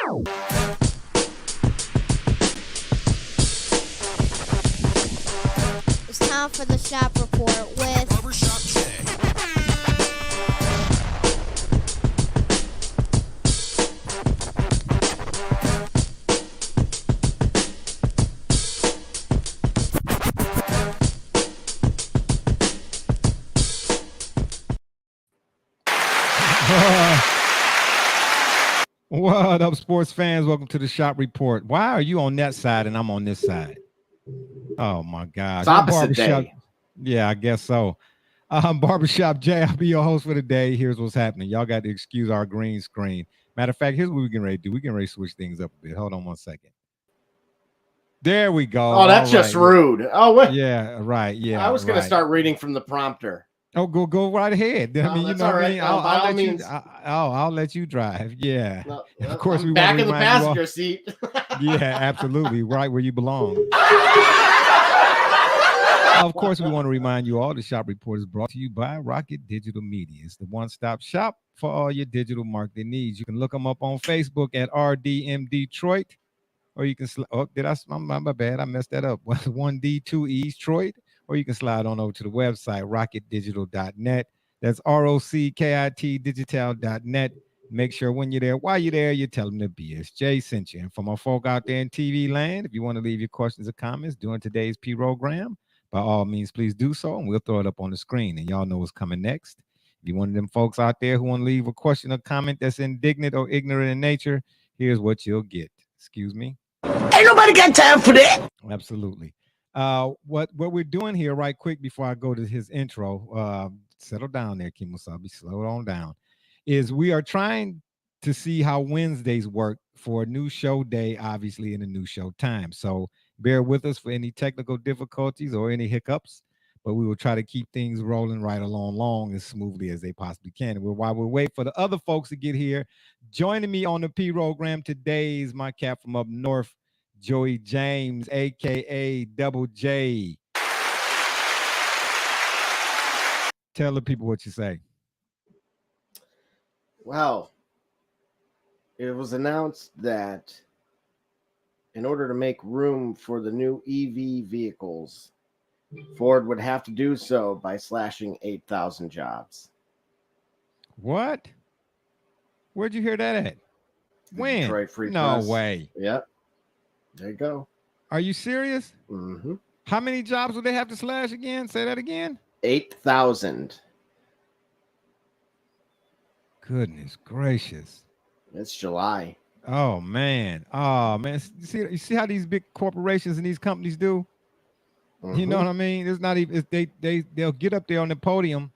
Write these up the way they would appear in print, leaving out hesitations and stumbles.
It's time for the shop report with Barbershop Jay. What up, sports fans? Welcome to the Shop Report. Why are you on that side and I'm on this side? Oh my gosh. It's opposite Barbershop. day. Yeah, I guess so. Barbershop Jay, I'll be your host for the day. Here's what's happening. Y'all got to excuse our green screen. Matter of fact, here's what we're getting ready to do. We're getting ready to switch things up a bit. Hold on one second. There we go. Oh, that's just rude. Oh, what? Yeah, right. Yeah. I was going to start reading from the prompter. Oh, go right ahead. I mean, you know what I mean? I'll let you drive. Yeah. No, Of course, I'm we back want to in the remind you all- passenger seat. Yeah, absolutely. Right where you belong. Of course, we want to remind you all the Shop Report is brought to you by Rocket Digital Media. It's the one-stop shop for all your digital marketing needs. You can look them up on Facebook at RDM Detroit, or you can my bad, I messed that up. 1D 2E's Detroit, or you can slide on over to the website rocketdigital.net. That's ROCKIT digital.net. Make sure when you're there, while you're there, you tell them the BSJ sent you. And for my folk out there in TV land, if you want to leave your questions or comments during today's program, by all means, please do so, and we'll throw it up on the screen. And y'all know what's coming next. If you're one of them folks out there who want to leave a question or comment that's indignant or ignorant in nature, here's what you'll get. Excuse me. Ain't nobody got time for that. Absolutely. What we're doing here, right quick, before I go to his intro, settle down there, Kimosabi, slow on down, is we are trying to see how Wednesdays work for a new show day, obviously, in a new show time. So bear with us for any technical difficulties or any hiccups, but we will try to keep things rolling right along as smoothly as they possibly can. And while we wait for the other folks to get here, joining me on the program today is my cat from up north, Joey James, aka Double J. Tell the people what you say. Well, it was announced that in order to make room for the new EV vehicles, Ford would have to do so by slashing 8,000 jobs. What? Where'd you hear that at? When? Detroit Free No Press. way. Yep. There you go. Are you serious? Mm-hmm. How many jobs would they have to slash again? Say that again. 8,000. Goodness gracious. It's July. Oh man. You see how these big corporations and these companies do? Mm-hmm. You know what I mean? It's not even they'll get up there on the podium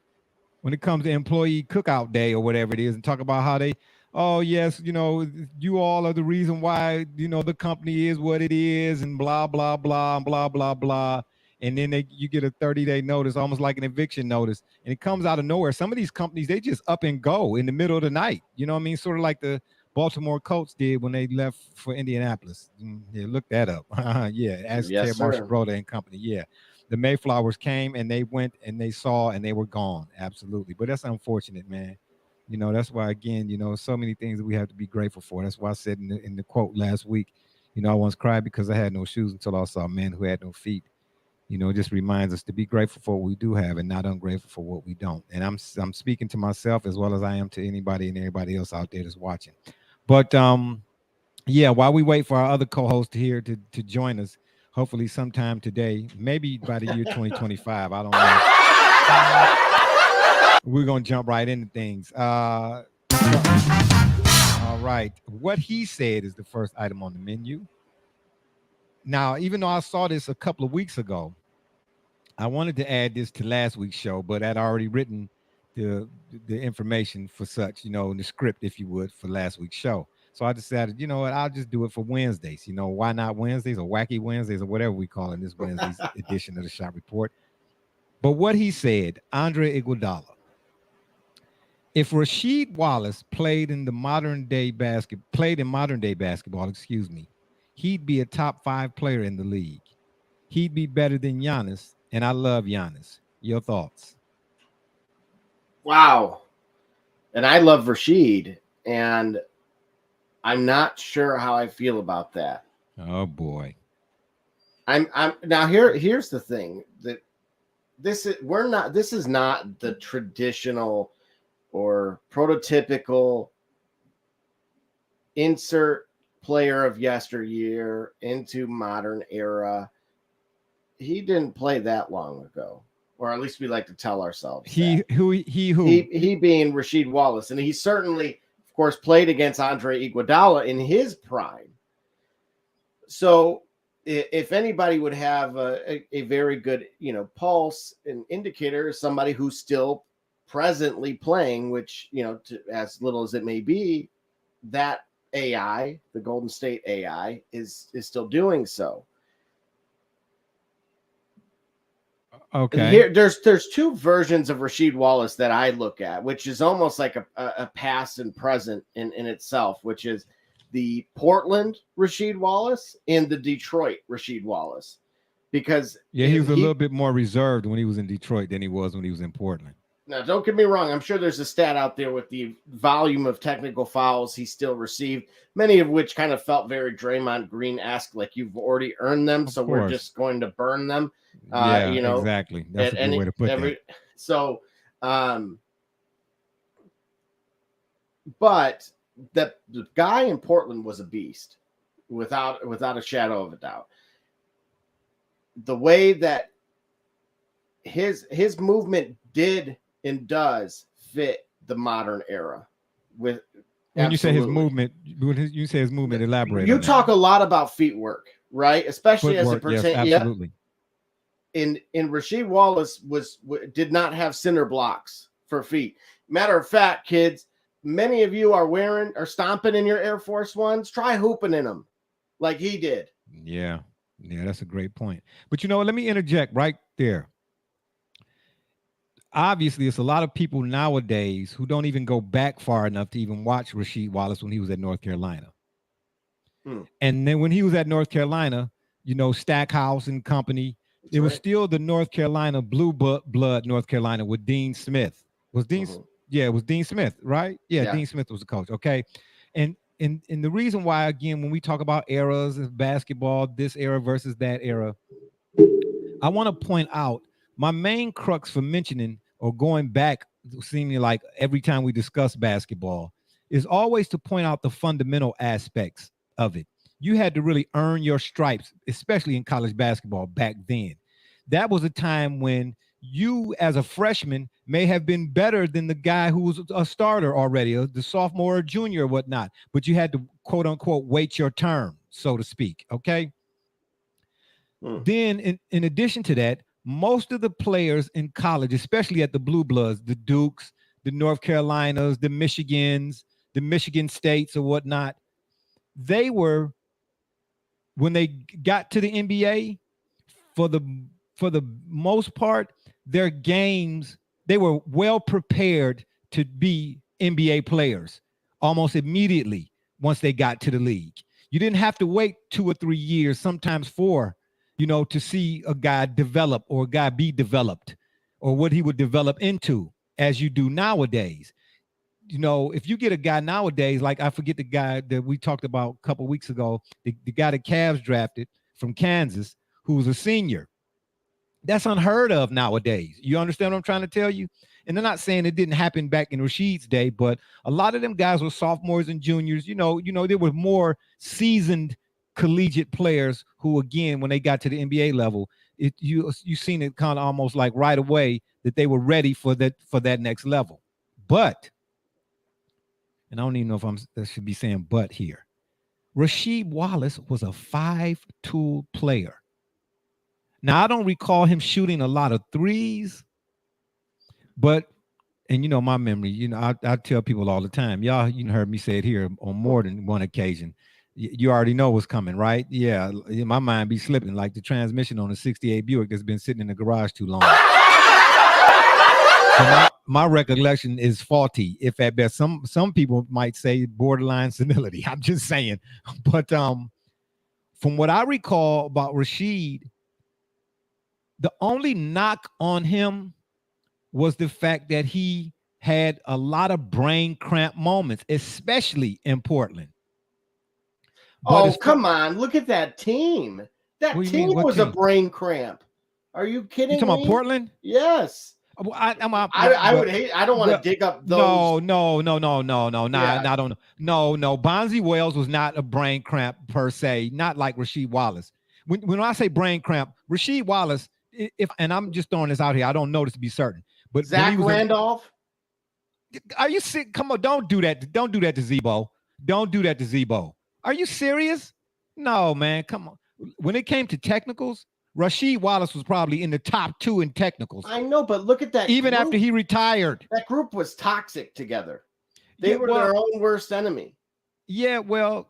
when it comes to employee cookout day or whatever it is and talk about how they, oh yes, you know, you all are the reason why, you know, the company is what it is and blah blah blah and blah blah blah. And then you get a 30-day notice, almost like an eviction notice, and it comes out of nowhere. Some of these companies, they just up and go in the middle of the night. You know what I mean? Sort of like the Baltimore Colts did when they left for Indianapolis. Yeah, look that up. Yeah, as Yes, Ted Marshall sir. Broder and company. Yeah, the Mayflowers came and they went and they saw and they were gone. Absolutely, but that's unfortunate, man. You know, that's why again, you know, so many things that we have to be grateful for. That's why I said in the quote last week, you know, I once cried because I had no shoes until I saw men who had no feet. You know, it just reminds us to be grateful for what we do have and not ungrateful for what we don't. And I'm speaking to myself as well as I am to anybody and everybody else out there that's watching. But yeah, while we wait for our other co-host here to join us, hopefully sometime today, maybe by the year 2025, I don't know. We're gonna jump right into things. All right, what he said is the first item on the menu. Now, even though I saw this a couple of weeks ago, I wanted to add this to last week's show, but I'd already written the information for such, you know, in the script, if you would, for last week's show. So I decided, you know what, I'll just do it for Wednesdays. You know, why not Wednesdays or Wacky Wednesdays or whatever we call it in this Wednesday's edition of the Shop Report. But what he said, Andre Iguodala, if Rasheed Wallace played in modern day basketball, he'd be a top 5 player in the league. He'd be better than Giannis, and I love Giannis. Your thoughts? Wow. And I love Rasheed, and I'm not sure how I feel about that. Oh boy. I'm now here's the thing that this is not the traditional or prototypical insert player of yesteryear into modern era. He didn't play that long ago, or at least we like to tell ourselves He being Rasheed Wallace, and he certainly, of course, played against Andre Iguodala in his prime. So if anybody would have a very good, pulse and indicator, is somebody who's still presently playing, which, as little as it may be, that AI, the Golden State AI, is still doing so. Okay. Here, there's two versions of Rasheed Wallace that I look at, which is almost like a past and present in itself, which is the Portland Rasheed Wallace and the Detroit Rasheed Wallace. Because he was a little bit more reserved when he was in Detroit than he was when he was in Portland. Now, don't get me wrong. I'm sure there's a stat out there with the volume of technical fouls he still received, many of which kind of felt very Draymond Green-esque, like you've already earned them, so we're just going to burn them. Exactly. That's a good way to put that. So, but the guy in Portland was a beast, without a shadow of a doubt. The way that his movement did and does fit the modern era. When you say his movement, elaborate. You talk a lot about feet work, right? Especially Footwork, as it pertains. Yes, absolutely. In Rasheed Wallace did not have center blocks for feet. Matter of fact, kids, many of you are stomping in your Air Force Ones. Try hooping in them like he did. Yeah, that's a great point. But let me interject right there. Obviously, it's a lot of people nowadays who don't even go back far enough to even watch Rasheed Wallace when he was at North Carolina. And then when he was at North Carolina, Stackhouse and company, it was still the North Carolina blue blood North Carolina with Dean Smith. It was Dean Smith, right? Yeah, Dean Smith was the coach. Okay. And the reason why, again, when we talk about eras of basketball, this era versus that era, I want to point out my main crux for mentioning or going back, seemingly like every time we discuss basketball, is always to point out the fundamental aspects of it. You had to really earn your stripes, especially in college basketball back then. That was a time when you, as a freshman, may have been better than the guy who was a starter already, the sophomore or junior or whatnot, but you had to, quote unquote, wait your turn, so to speak. Okay. Then in addition to that, most of the players in college, especially at the Blue Bloods, the Dukes, the North Carolinas, the Michigans, the Michigan States or whatnot, they were, when they got to the NBA, for the most part, their games, they were well prepared to be NBA players almost immediately once they got to the league. You didn't have to wait 2 or 3 years, sometimes 4, to see a guy develop or a guy be developed or what he would develop into as you do nowadays. If you get a guy nowadays, like I forget the guy that we talked about a couple of weeks ago, the guy the Cavs drafted from Kansas, who was a senior. That's unheard of nowadays. You understand what I'm trying to tell you? And they're not saying it didn't happen back in Rasheed's day, but a lot of them guys were sophomores and juniors. There were more seasoned collegiate players who, again, when they got to the NBA level, you seen it kind of almost like right away that they were ready for that next level. But, and I don't even know if I should be saying but here, Rasheed Wallace was a 5-tool player. Now, I don't recall him shooting a lot of threes, but, and my memory, I tell people all the time, y'all, heard me say it here on more than one occasion. You already know what's coming, right? Yeah, my mind be slipping like the transmission on a 68 Buick that's been sitting in the garage too long. So my recollection is faulty, if at best. Some people might say borderline senility. I'm just saying. But from what I recall about Rasheed, the only knock on him was the fact that he had a lot of brain cramp moments, especially in Portland. Oh, come on. Look at that team. That team was a brain cramp. Are you kidding me? You talking about Portland? Yes. Well, I would hate. I don't want to dig up those. No. I don't know. No. Bonzi Wells was not a brain cramp per se. Not like Rasheed Wallace. When I say brain cramp, Rasheed Wallace. And I'm just throwing this out here. I don't know this to be certain. But Zach Randolph. Are you sick? Come on, don't do that. Don't do that to Zebo. Don't do that to Zebo. Are you serious? No, man. Come on. When it came to technicals, Rasheed Wallace was probably in the top 2 in technicals. I know, but look at that. Even after he retired. That group was toxic together. They were their own worst enemy. Yeah, well,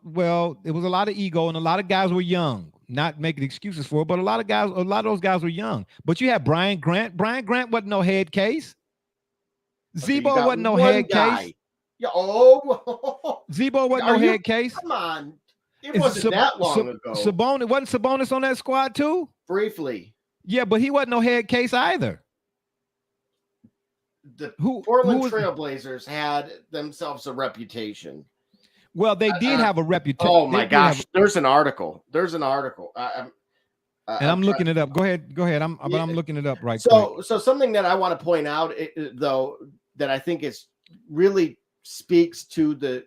it was a lot of ego, and a lot of guys were young. Not making excuses for it, but a lot of those guys were young. But you had Brian Grant. Brian Grant wasn't no head case. Zebo wasn't no head case. Yeah, oh. Zebo wasn't no head case. Come on. It wasn't that long ago. Wasn't Sabonis on that squad too? Briefly. Yeah, but he wasn't no head case either. The Portland Trailblazers had themselves a reputation. Well, they did have a reputation. Oh my gosh! There's an article. And I'm looking it up. Go ahead. I'm looking it up right. So something that I want to point out, though, that I think is really speaks to the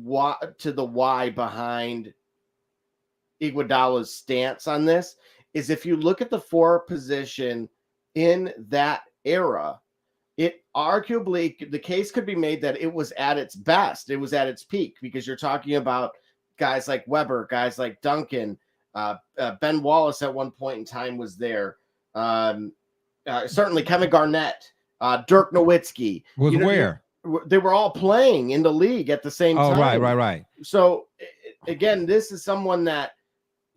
why behind Iguodala's stance on this is if you look at the 4 position in that era, it arguably the case could be made that it was at its best. It was at its peak because you're talking about guys like Weber, guys like Duncan, Ben Wallace at one point in time was there. Certainly Kevin Garnett, Dirk Nowitzki. They were all playing in the league at the same time. Oh, right. So again, this is someone that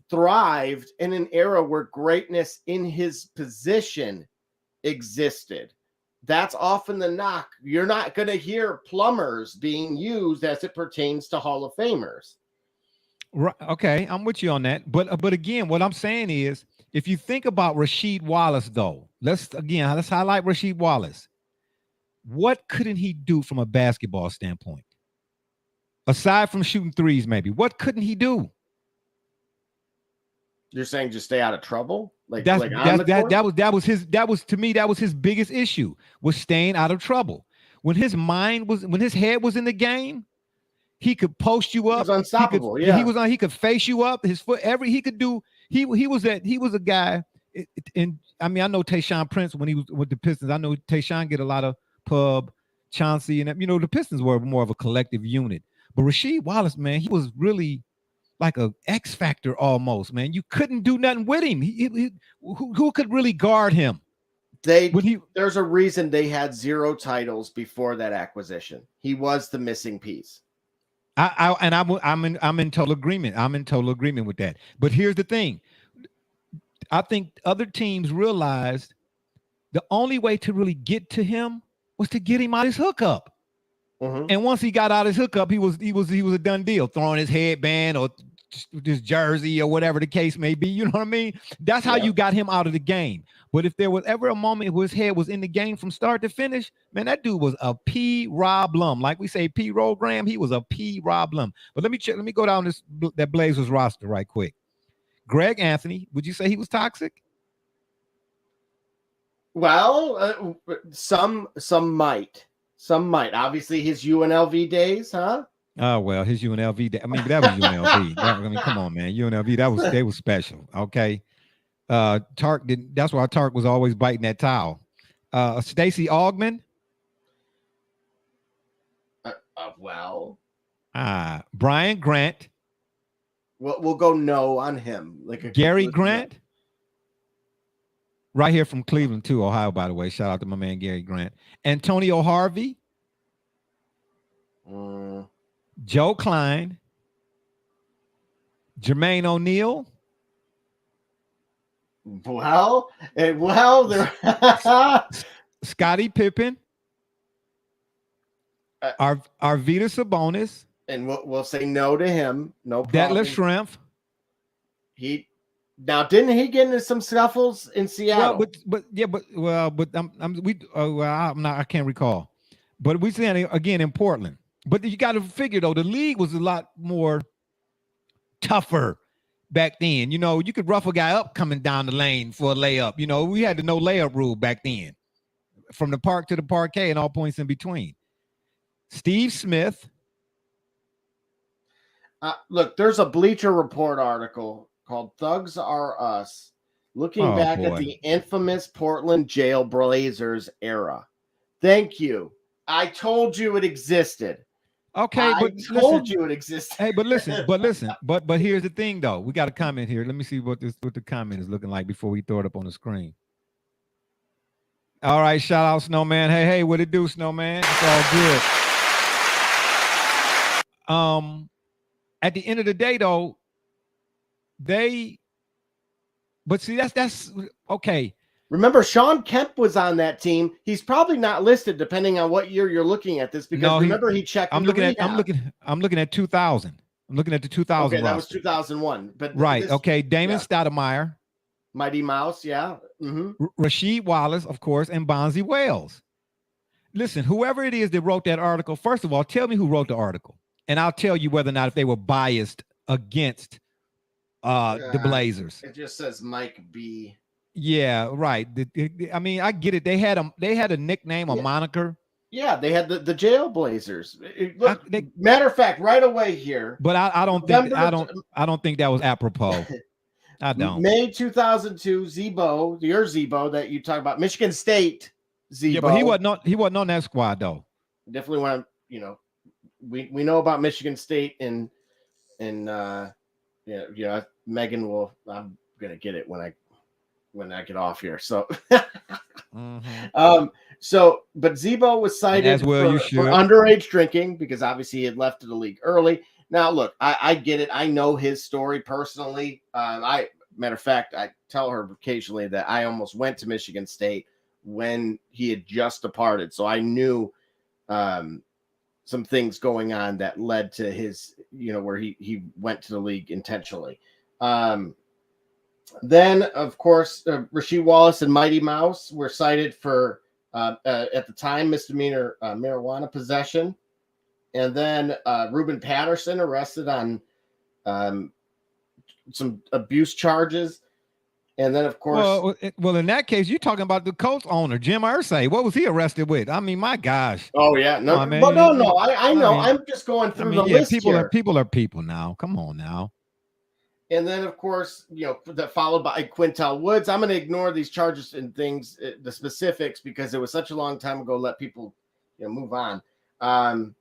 thrived in an era where greatness in his position existed. That's often the knock. You're not going to hear plumbers being used as it pertains to Hall of Famers. Right. Okay, I'm with you on that. But again, what I'm saying is, if you think about Rasheed Wallace, though, let's highlight Rasheed Wallace. What couldn't he do from a basketball standpoint? Aside from shooting threes, maybe. What couldn't he do? You're saying just stay out of trouble? That was his biggest issue, was staying out of trouble. When his head was in the game, he could post you up. He was unstoppable. He could face you up. His foot, he could do. He was a guy. And I mean, I know Tayshaun Prince when he was with the Pistons. I know Tayshaun get a lot of pub, Chauncey, and the Pistons were more of a collective unit. But Rasheed Wallace, man, he was really like a X factor almost, man. You couldn't do nothing with him. Who could really guard him? There's a reason they had 0 titles before that acquisition. He was the missing piece. I'm in total agreement. I'm in total agreement with that. But here's the thing. I think other teams realized the only way to really get to him was to get him out his hookup. Mm-hmm. And once he got out his hookup, he was a done deal, throwing his headband or his jersey or whatever the case may be. You know what I mean? That's how you got him out of the game. But if there was ever a moment where his head was in the game from start to finish, man, that dude was a P-Rob-Lum. Like we say, P-Rogram, he was a P-Rob-Lum. But let me go down that Blazers roster right quick. Greg Anthony, would you say he was toxic? Well, some might. Obviously, his UNLV days, huh? Oh well, his UNLV day. I mean, that was UNLV. Come on, man. UNLV, they was special. Okay. Tark didn't. That's why Tark was always biting that towel. Stacey Augmon. Brian Grant. We'll go no on him. Like Gary Grant. Right here from Cleveland to Ohio, by the way. Shout out to my man Gary Grant. Antonio Harvey. Joe Klein. Jermaine O'Neal. There. Scottie Pippen. Arvydas Sabonis. And we'll say no to him. No problem. Detlef Schrempf. Now, didn't he get into some scuffles in Seattle? I can't recall. But we saying again in Portland. But you got to figure though, the league was a lot more tougher back then. You know, you could rough a guy up coming down the lane for a layup. You know, we had the no layup rule back then, from the park to the parquet and all points in between. Steve Smith. Look, there's a Bleacher Report article called "Thugs Are Us," looking back at the infamous Portland Jail Blazers era. Thank you. I told you it existed. Okay, but I told you it existed. Hey, but listen, but here's the thing though. We got a comment here. Let me see what the comment is looking like before we throw it up on the screen. All right, shout out Snowman. Hey, what it do, Snowman? It's all good. At the end of the day though, but see, that's okay. Remember, Sean Kemp was on that team. He's probably not listed, depending on what year you're looking at this. Because remember, he checked. I'm looking at 2000. I'm looking at the 2000. Okay, that was 2001. But right. Okay, Damon Stoudemire, Mighty Mouse, yeah. Mm-hmm. Rasheed Wallace, of course, and Bonzi Wells. Listen, whoever it is that wrote that article, first of all, tell me who wrote the article, and I'll tell you whether or not if they were biased against the Blazers. It just says Mike B. Yeah, right. I mean, I get it. They had a nickname, a moniker. Yeah, they had the Jail Blazers. Look, matter of fact, right away here. But I don't think that was apropos. I don't. May 2002, Zebo, your Zebo that you talk about, Michigan State Zebo. Yeah, but he wasn't on that squad though. Definitely want to, we know about Michigan State and Megan will. I'm gonna get it when I get off here. So, but Zebo was cited for underage drinking because obviously he had left the league early. Now, look, I get it. I know his story personally. Matter of fact, I tell her occasionally that I almost went to Michigan State when he had just departed. So I knew some things going on that led to his, where he went to the league intentionally. Then, of course, Rasheed Wallace and Mighty Mouse were cited for, at the time, misdemeanor marijuana possession. And then Ruben Patterson arrested on some abuse charges. And then, of course... Well, in that case, you're talking about the Colts owner, Jim Irsay. What was he arrested with? I mean, my gosh. Oh, yeah. No, I know. I'm just going through the list here. People are people now. Come on now. And then, of course, that followed by Quintel Woods. I'm going to ignore these charges and things, the specifics, because it was such a long time ago. Let people move on. And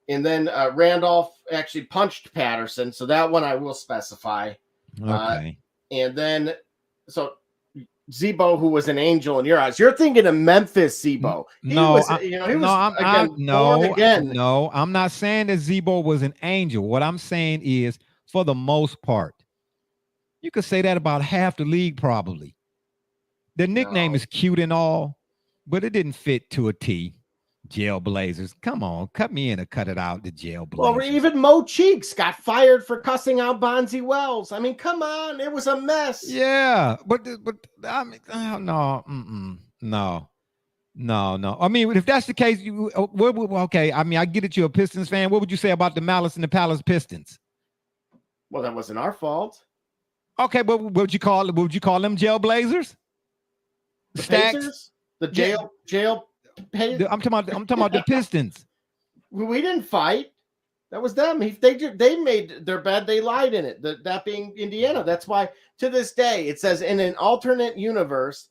then Randolph actually punched Patterson. So that one I will specify. Okay. And then, so Zebo, who was an angel in your eyes, you're thinking of Memphis Zebo. I'm not saying that Zebo was an angel. What I'm saying is, for the most part, you could say that about half the league probably. The nickname is cute and all, but it didn't fit to a T. Jail Blazers. Come on, cut me in or cut it out, the Jail Blazers. Well, even Mo Cheeks got fired for cussing out Bonzi Wells. I mean, come on, it was a mess. Yeah, but I mean, no. I mean, if that's the case, okay. I mean, I get it. You're a Pistons fan. What would you say about the Malice in the Palace Pistons? Well, that wasn't our fault. Okay, but what would you call them Jail Blazers? The Pacers? The jail. I'm talking about the Pistons. We didn't fight. That was them. They made their bed. They lied in it. That being Indiana. That's why to this day it says in an alternate universe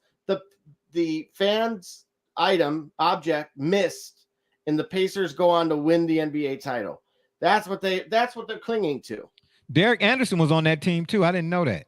the fans object missed, and the Pacers go on to win the NBA title. That's what they're clinging to. Derek Anderson was on that team too. I didn't know that.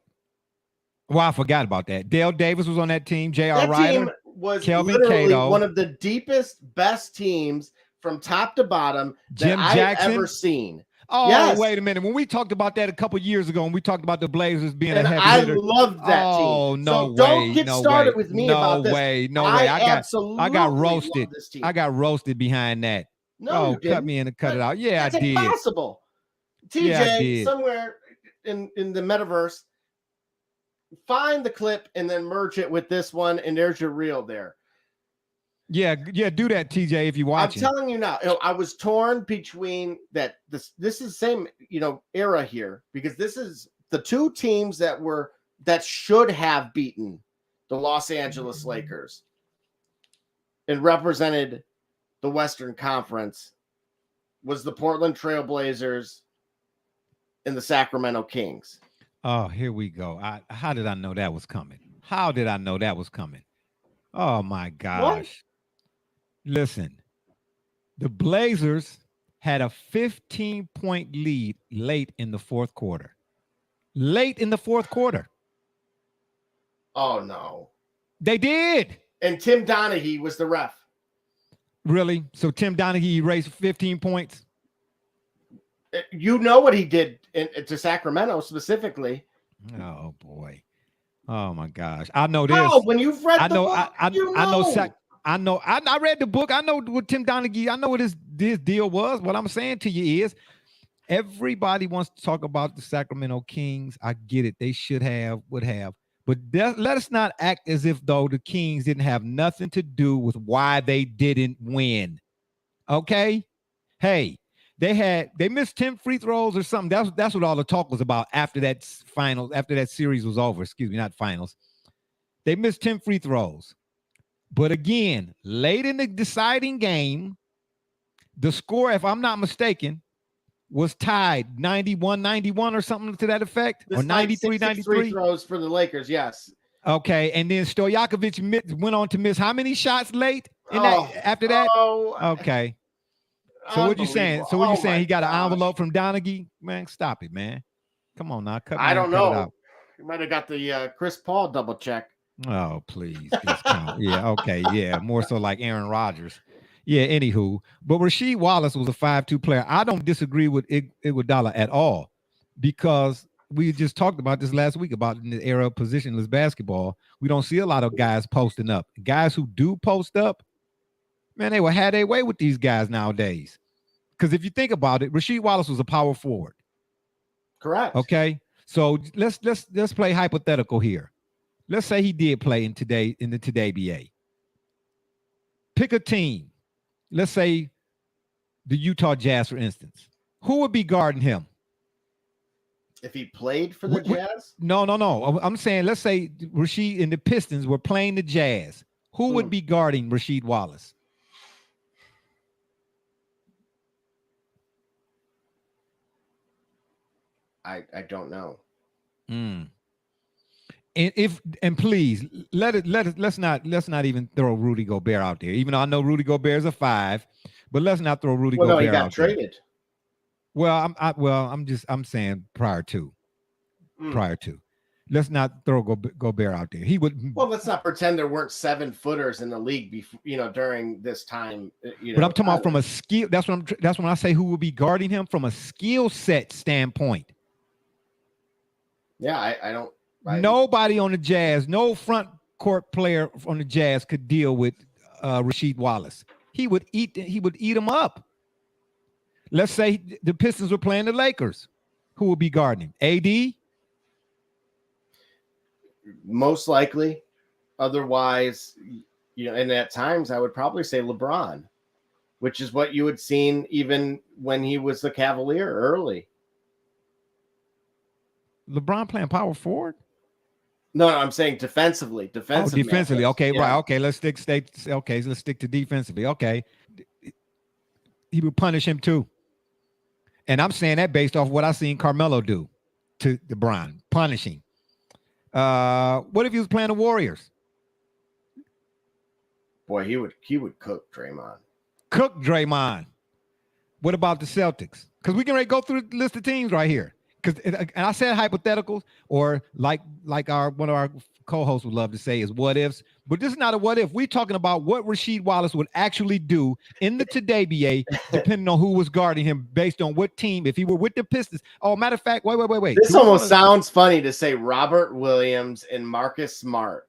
Well, I forgot about that. Dale Davis was on that team. J.R. Ryder was Kelvin literally Cato, one of the deepest, best teams from top to bottom that I've ever seen. Oh, yes. Wait a minute. When we talked about that a couple years ago, and we talked about the Blazers being a heavy hitter. I loved that team. Oh, no way. Don't get started with me about this. No way. I got roasted. I got roasted behind that. No, you didn't. Cut me in and cut it out. Yeah, That's I did. Impossible. TJ, somewhere in the metaverse, find the clip and then merge it with this one, and there's your reel there. Yeah, do that, TJ, if you're watching. I'm telling you now, I was torn between that. This is same, era here, because this is the two teams that should have beaten the Los Angeles Lakers and represented the Western Conference was the Portland Trail Blazers and the Sacramento Kings. Oh, here we go. How did I know that was coming? How did I know that was coming? Oh my gosh. What? Listen, the Blazers had a 15-point lead late in the fourth quarter. Late in the fourth quarter. Oh no. They did. And Tim Donaghy was the ref. Really? So Tim Donaghy erased 15 points? You know what he did to Sacramento specifically. Oh boy. Oh my gosh. I know this. Oh, when you've read I know, the book, I know. I read the book. I know what Tim Donaghy, I know what his deal was. What I'm saying to you is everybody wants to talk about the Sacramento Kings. I get it. They would have. But let us not act as if though the Kings didn't have nothing to do with why they didn't win. Okay? Hey, they missed 10 free throws or something. That's what all the talk was about after that series was over. Excuse me, not finals. They missed 10 free throws. But again, late in the deciding game, the score, if I'm not mistaken, was tied 91-91 or something to that effect, or 93-93. Free throws for the Lakers, yes. Okay, and then Stojakovic went on to miss how many shots late after that? Okay. So what you saying? So what you saying? He got an envelope from Donaghy? Man, stop it, man. Come on now. I don't know. You might have got the Chris Paul double check. Oh, please. Discount. Yeah, okay. Yeah, more so like Aaron Rodgers. Yeah, anywho. But Rasheed Wallace was a 5'2" player. I don't disagree with Iguodala at all, because we just talked about this last week about in the era of positionless basketball. We don't see a lot of guys posting up. Guys who do post up, man, they will have their way with these guys nowadays. Because if you think about it, Rasheed Wallace was a power forward. Correct. Okay. So let's play hypothetical here. Let's say he did play in the Today BA. Pick a team. Let's say the Utah Jazz, for instance. Who would be guarding him? If he played for the Jazz? No. I'm saying, let's say Rasheed and the Pistons were playing the Jazz. Who would be guarding Rasheed Wallace? I don't know. And please let's not even throw Rudy Gobert out there. Even though I know Rudy Gobert is a 5, but let's not throw Rudy Gobert out there. Well, he got traded. Well, I'm saying prior to. Let's not throw Gobert out there. He would. Well, let's not pretend there weren't 7-footers in the league before, during this time. But I'm talking about from a skill. That's when I say who will be guarding him from a skill set standpoint. Yeah, I don't. Nobody on the Jazz, no front court player on the Jazz could deal with Rasheed Wallace. He would eat him up. Let's say the Pistons were playing the Lakers. Who would be guarding him? AD? Most likely. Otherwise, and at times I would probably say LeBron, which is what you had seen even when he was the Cavalier early. LeBron playing power forward? No, I'm saying defensively. Defensively. Defensively. Okay, yeah. Right. Okay, let's stick to defensively. Okay. He would punish him too. And I'm saying that based off what I seen Carmelo do to LeBron, punishing. What if he was playing the Warriors? Boy, he would cook Draymond. Cook Draymond. What about the Celtics? Because we can go through the list of teams right here. And I said hypotheticals, or like one of our co-hosts would love to say is what ifs, but this is not a what if. We're talking about what Rasheed Wallace would actually do in the Today BA, depending on who was guarding him, based on what team. If he were with the Pistons. Oh, matter of fact, wait. This almost sounds funny to say Robert Williams and Marcus Smart.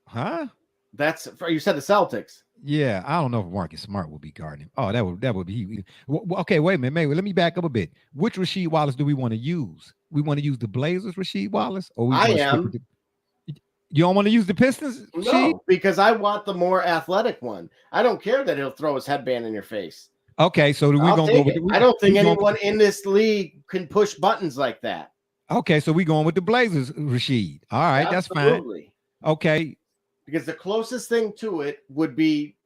Huh? That's you said the Celtics. Yeah, I don't know if Marcus Smart will be guarding him. Oh, that would be. Okay, wait a minute. Maybe let me back up a bit. Which Rasheed Wallace do we want to use? We want to use the Blazers Rasheed Wallace, or we You don't want to use the Pistons? No, because I want the more athletic one. I don't care that he'll throw his headband in your face. Okay, so we're gonna go with. I don't think anyone in this league can push buttons like that. Okay, so we're going with the Blazers, Rashid. All right, Absolutely. That's fine. Okay, because the closest thing to it would be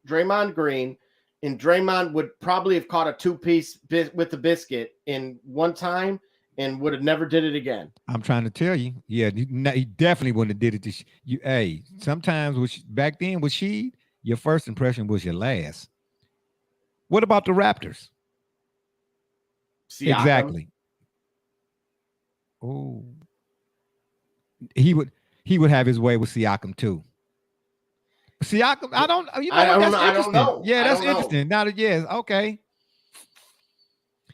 Draymond Green, and Draymond would probably have caught a two-piece with the biscuit in one time and would have never did it again. I'm trying to tell you. Yeah, he definitely wouldn't have did it to you. Hey, sometimes back then with Sheed, your first impression was your last. What about the Raptors? Siakam. Exactly. Oh, he would have his way with Siakam too. Siakam, I don't know. Yeah, that's interesting. Now that okay.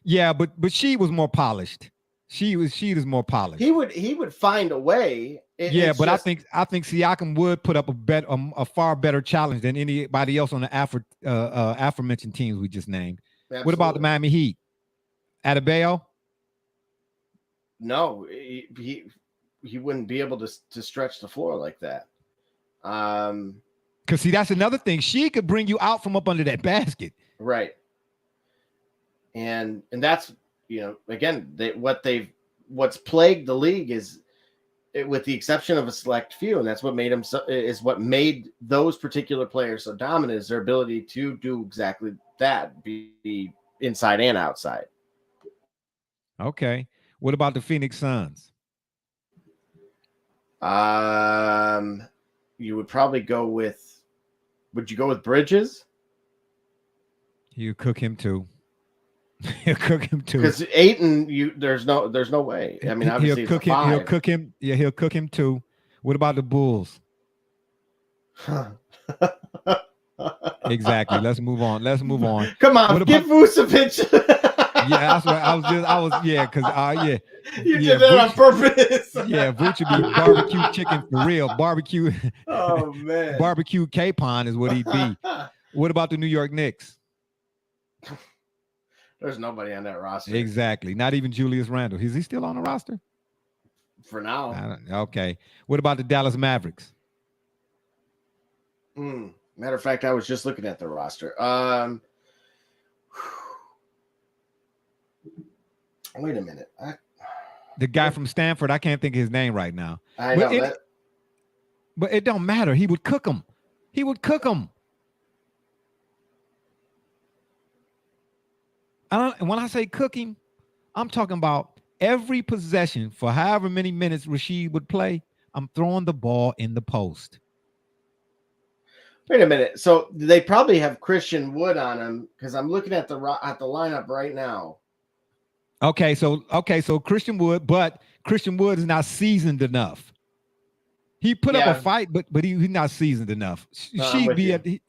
Yeah, but she was more polished. She is more polished. He would find a way. But I think Siakam would put up a far better challenge than anybody else on the aforementioned teams we just named. Absolutely. What about the Miami Heat? Adebayo? No, he wouldn't be able to stretch the floor like that. Because see, that's another thing. She could bring you out from up under that basket. Right. And that's, again, what's plagued the league is, with the exception of a select few, and that's what made those particular players so dominant, is their ability to do exactly that, be inside and outside. Okay. What about the Phoenix Suns? You would probably go with. Would you go with Bridges? You cook him too. He'll cook him too. Because Ayton, there's no way. I mean, obviously he'll cook him. He'll cook him. Yeah, he'll cook him too. What about the Bulls? Exactly. Let's move on. Come on, get Vucevic. Yeah, that's what I was. Because you did that on purpose. Yeah, Vooch would be barbecue chicken for real. Barbecue. Oh man, barbecue capon is what he'd be. What about the New York Knicks? There's nobody on that roster. Exactly. Not even Julius Randle. Is he still on the roster? For now. Okay. What about the Dallas Mavericks? Matter of fact, I was just looking at the roster. Wait a minute. The guy from Stanford, I can't think of his name right now. I know but it don't matter. He would cook them. When I say cooking, I'm talking about every possession for however many minutes Rashid would play. I'm throwing the ball in the post. Wait a minute. So they probably have Christian Wood on him, because I'm looking at the lineup right now. Okay, so Christian Wood, but Christian Wood is not seasoned enough. He put up a fight, but he's not seasoned enough.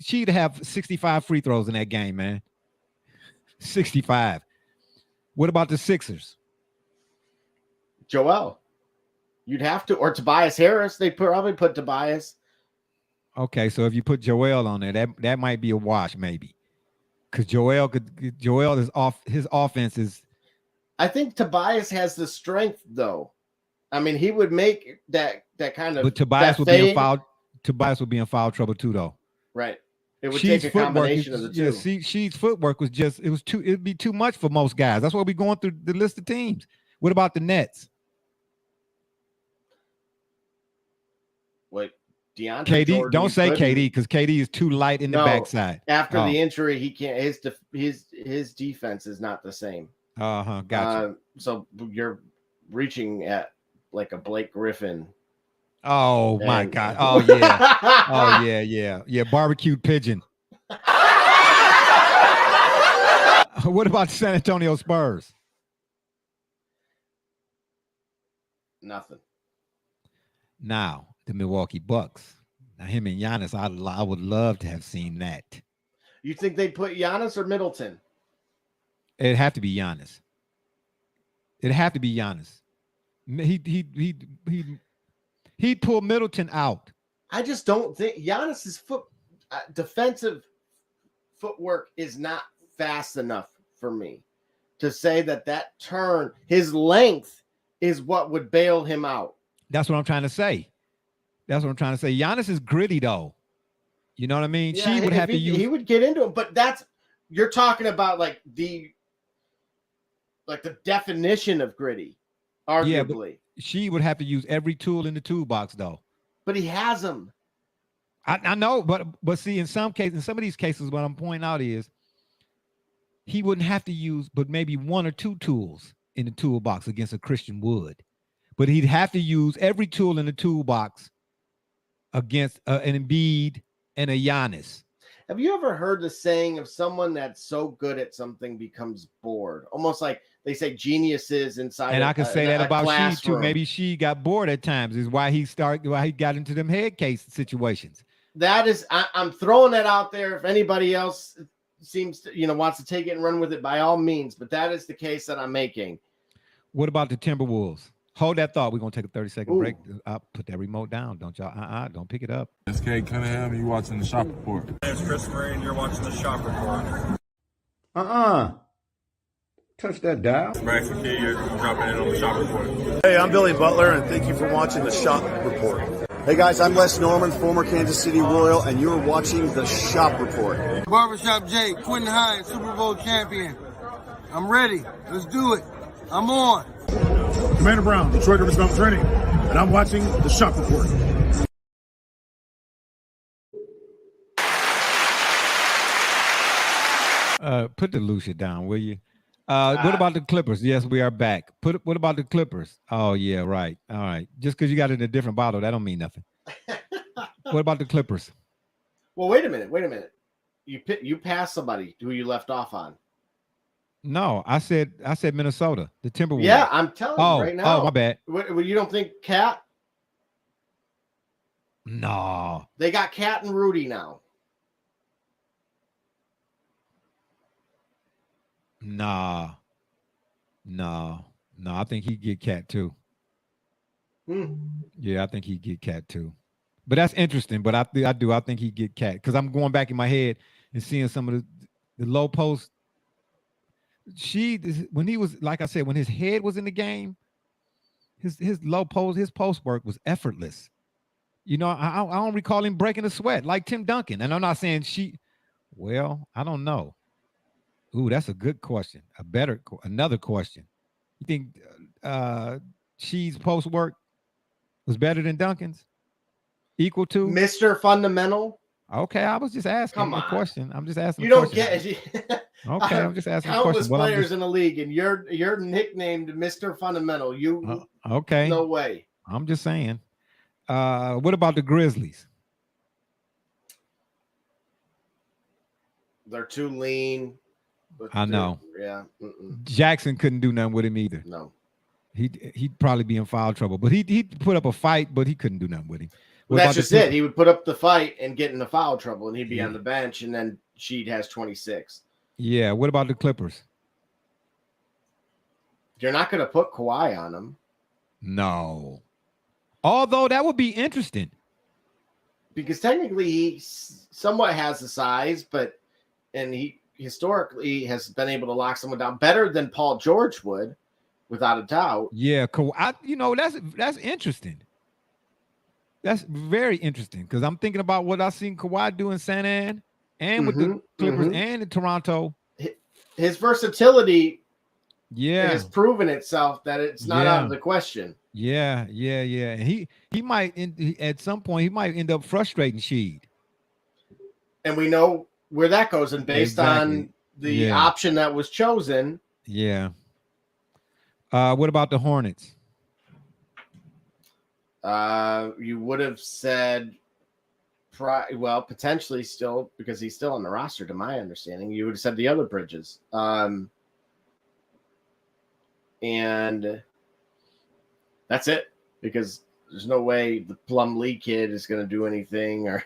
She'd have 65 free throws in that game, man. 65. What about the Sixers? Joel. You'd have to, or Tobias Harris. They'd probably put Tobias. Okay, so if you put Joel on there, that might be a wash, maybe. Because Joel is off. His offense is. I think Tobias has the strength, though. I mean, he would make that kind of. But Tobias would be in foul. Tobias would be in foul trouble too, though. Right. It would take a combination of the two. Yeah, Sheed's footwork was just. It'd be too much for most guys. That's why we're going through the list of teams. What about the Nets? Wait, DeAndre KD. Jordan, Don't say KD, because KD is too light in the backside. After the injury, he can't. His defense is not the same. Gotcha. So you're reaching at like a Blake Griffin. Oh my God. Oh yeah. Oh yeah. Barbecued pigeon. What about the San Antonio Spurs? Nothing. Now the Milwaukee Bucks. Now him and Giannis, I would love to have seen that. You think they put Giannis or Middleton? It'd have to be Giannis. He'd pull Middleton out. I just don't think Giannis's defensive footwork is not fast enough for me to say that turn, his length is what would bail him out. That's what I'm trying to say. Giannis is gritty though. You know what I mean? Yeah, she would have to use. He would get into it, but you're talking about like the definition of gritty, arguably. Yeah, she would have to use every tool in the toolbox though. But he has them. I know, but see, in some of these cases, what I'm pointing out is he wouldn't have to use but maybe one or two tools in the toolbox against a Christian Wood. But he'd have to use every tool in the toolbox against an Embiid and a Giannis. Have you ever heard the saying of someone that's so good at something becomes bored? Almost like they say geniuses inside. And I can say that about classroom. she too. Maybe she got bored at times. Is why he got into them head case situations. That is, I'm throwing that out there. If anybody else seems to, wants to take it and run with it, by all means. But that is the case that I'm making. What about the Timberwolves? Hold that thought. We're gonna take a 30-second break. I'll put that remote down. Don't y'all? Don't pick it up. It's Kate Cunningham. You watching the Shop Report? It's Chris Murray, and you're watching the Shop Report. Touch that dial. Max McKee, you're dropping in on the Shop Report. Hey, I'm Billy Butler, and thank you for watching the Shop Report. Hey guys, I'm Les Norman, former Kansas City Royal, and you're watching the Shop Report. Barbershop Jay, Quentin Hines, Super Bowl champion. I'm ready. Let's do it. I'm on. Commander Brown, Detroit Rivers Mountain Training, and I'm watching the Shop Report. Put the Lucia down, will you? What about the Clippers? Yes, we are back. What about the Clippers? Oh, yeah, right. All right. Just because you got it in a different bottle, that don't mean nothing. What about the Clippers? Well, wait a minute. You passed somebody who you left off on. No, I said Minnesota, the Timberwolves. Yeah, I'm telling you right now. Oh, my bad. You don't think Cat? No. They got Cat and Rudy now. No. I think he'd get Cat too. Yeah, I think he'd get Cat too. But that's interesting. But I think he'd get Cat because I'm going back in my head and seeing some of the low post. When he was, like I said, when his head was in the game, his low post, his post work was effortless. I don't recall him breaking a sweat like Tim Duncan. And I'm not saying I don't know. Ooh, that's a good question. Another question. You think Shee's post work was better than Duncan's? Equal to Mr. Fundamental? Okay, I was just asking a question. I'm just asking. You don't get it. Okay, I'm just asking a countless question. Players in the league, and you're nicknamed Mr. Fundamental. Okay. No way. I'm just saying. What about the Grizzlies? They're too lean. I know. Yeah. Jackson couldn't do nothing with him either. No. He'd probably be in foul trouble, but he'd put up a fight, but he couldn't do nothing with him. Well, that's just it. He would put up the fight and get into foul trouble, and he'd be on the bench, and then Sheed has 26. Yeah. What about the Clippers? You're not going to put Kawhi on him. No. Although that would be interesting. Because technically he somewhat has the size, and he historically has been able to lock someone down better than Paul George would, without a doubt. Yeah, that's interesting. That's very interesting because I'm thinking about what I've seen Kawhi do in San An and with the Clippers and in Toronto. His versatility has Yeah. proven itself that it's not out of the question. Yeah. And he might at some point he might end up frustrating Sheed. And we know where that goes, and based on the option that was chosen. Yeah. What about the Hornets? You would have said, potentially still, because he's still on the roster, to my understanding, you would have said the other Bridges. And that's it, because there's no way the Plum Lee kid is going to do anything. Or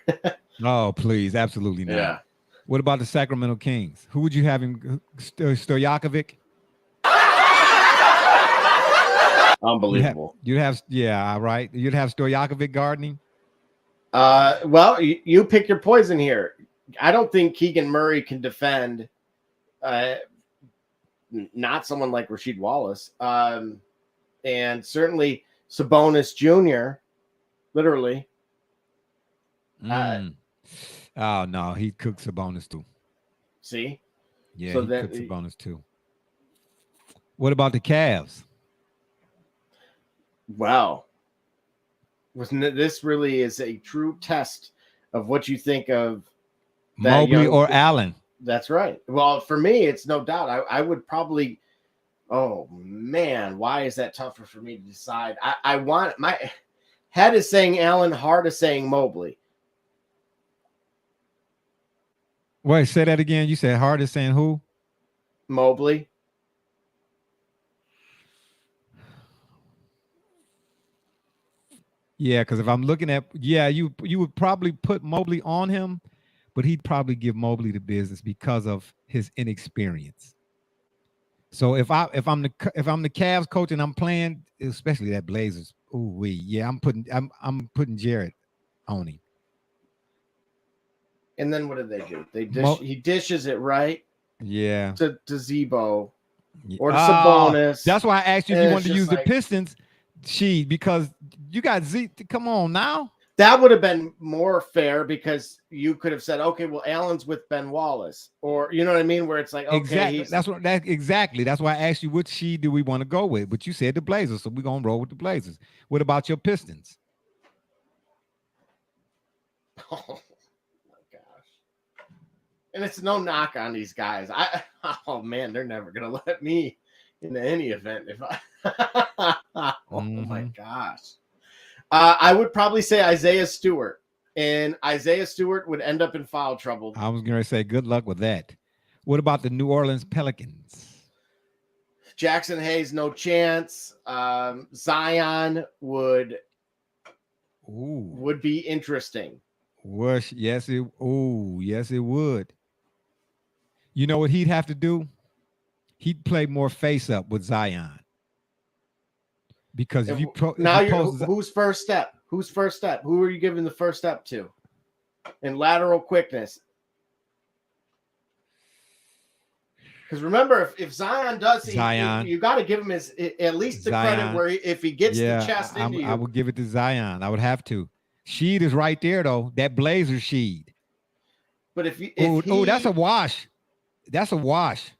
Oh, please. Absolutely not. Yeah. What about the Sacramento Kings? Who would you have him? Stojakovic? Unbelievable. You'd have right. You'd have Stojakovic gardening. Well, you pick your poison here. I don't think Keegan Murray can defend not someone like Rasheed Wallace. and certainly Sabonis Jr. Literally. Oh no, he cooked Sabonis too. See? Yeah, So he that- cooked Sabonis too. What about the Cavs? Wow. This really is a true test of what you think of that Mobley young- or Allen? That's right. Well, for me, it's no doubt. I would probably. Oh man, why is that tougher for me to decide? I want my head is saying Allen, heart is saying Mobley. Wait, say that again. You said hard is saying who? Mobley. Yeah, because if I'm looking at, you would probably put Mobley on him, but he'd probably give Mobley the business because of his inexperience. So if I'm the Cavs coach and I'm playing, especially that Blazers, I'm putting Jarrett on him. And then what do they do? He dishes it right Yeah. to Zebo or to Oh, Sabonis. that's why I asked you if And you it's wanted to just use the like- Pistons sheet, because you got Z. Come on now. That would have been more fair because you could have said, okay, well, Allen's with Ben Wallace, or you know what I mean, where it's like, okay, Exactly. That's why I asked you which sheet do we want to go with, but you said the Blazers, so we're gonna roll with the Blazers. What about your Pistons? Oh my gosh. And it's no knock on these guys. Oh man, they're never gonna let me into any event if I oh my gosh. I would probably say Isaiah Stewart, and Isaiah Stewart would end up in foul trouble. I was gonna say good luck with that. What about the New Orleans Pelicans? Jackson Hayes, no chance. Zion would be interesting. Yes, it would. You know what he'd have to do? He'd play more face up with Zion. Because who's first step? Who's first step? Who are you giving the first step to? In lateral quickness. Because remember, if Zion does, you got to give him at least the credit where if he gets the chest into you. I would give it to Zion. I would have to. Sheed is right there though. That Blazer Sheed. But if that's a wash. That's a wash.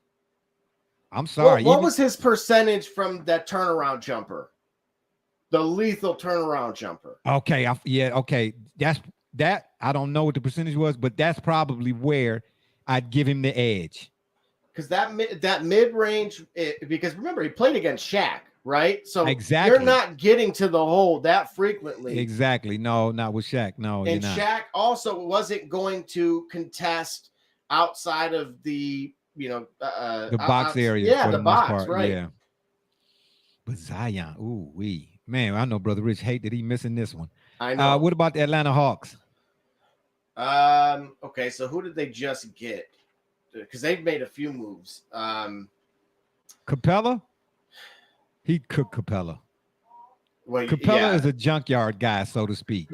I'm sorry. What was his percentage from that turnaround jumper? The lethal turnaround jumper. Okay. Okay. That I don't know what the percentage was, but that's probably where I'd give him the edge. Because that mid range, because remember he played against Shaq, right? So exactly, you're not getting to the hole that frequently. Exactly. No, not with Shaq. No, and Shaq also wasn't going to contest outside of the the box area. Yeah, the box, right? Yeah. But Zion, man, I know Brother Rich hate that he missing this one. I know. What about the Atlanta Hawks? Okay, so who did they just get? Because they've made a few moves. Capella? He'd cook Capella. Well, Capella is a junkyard guy, so to speak.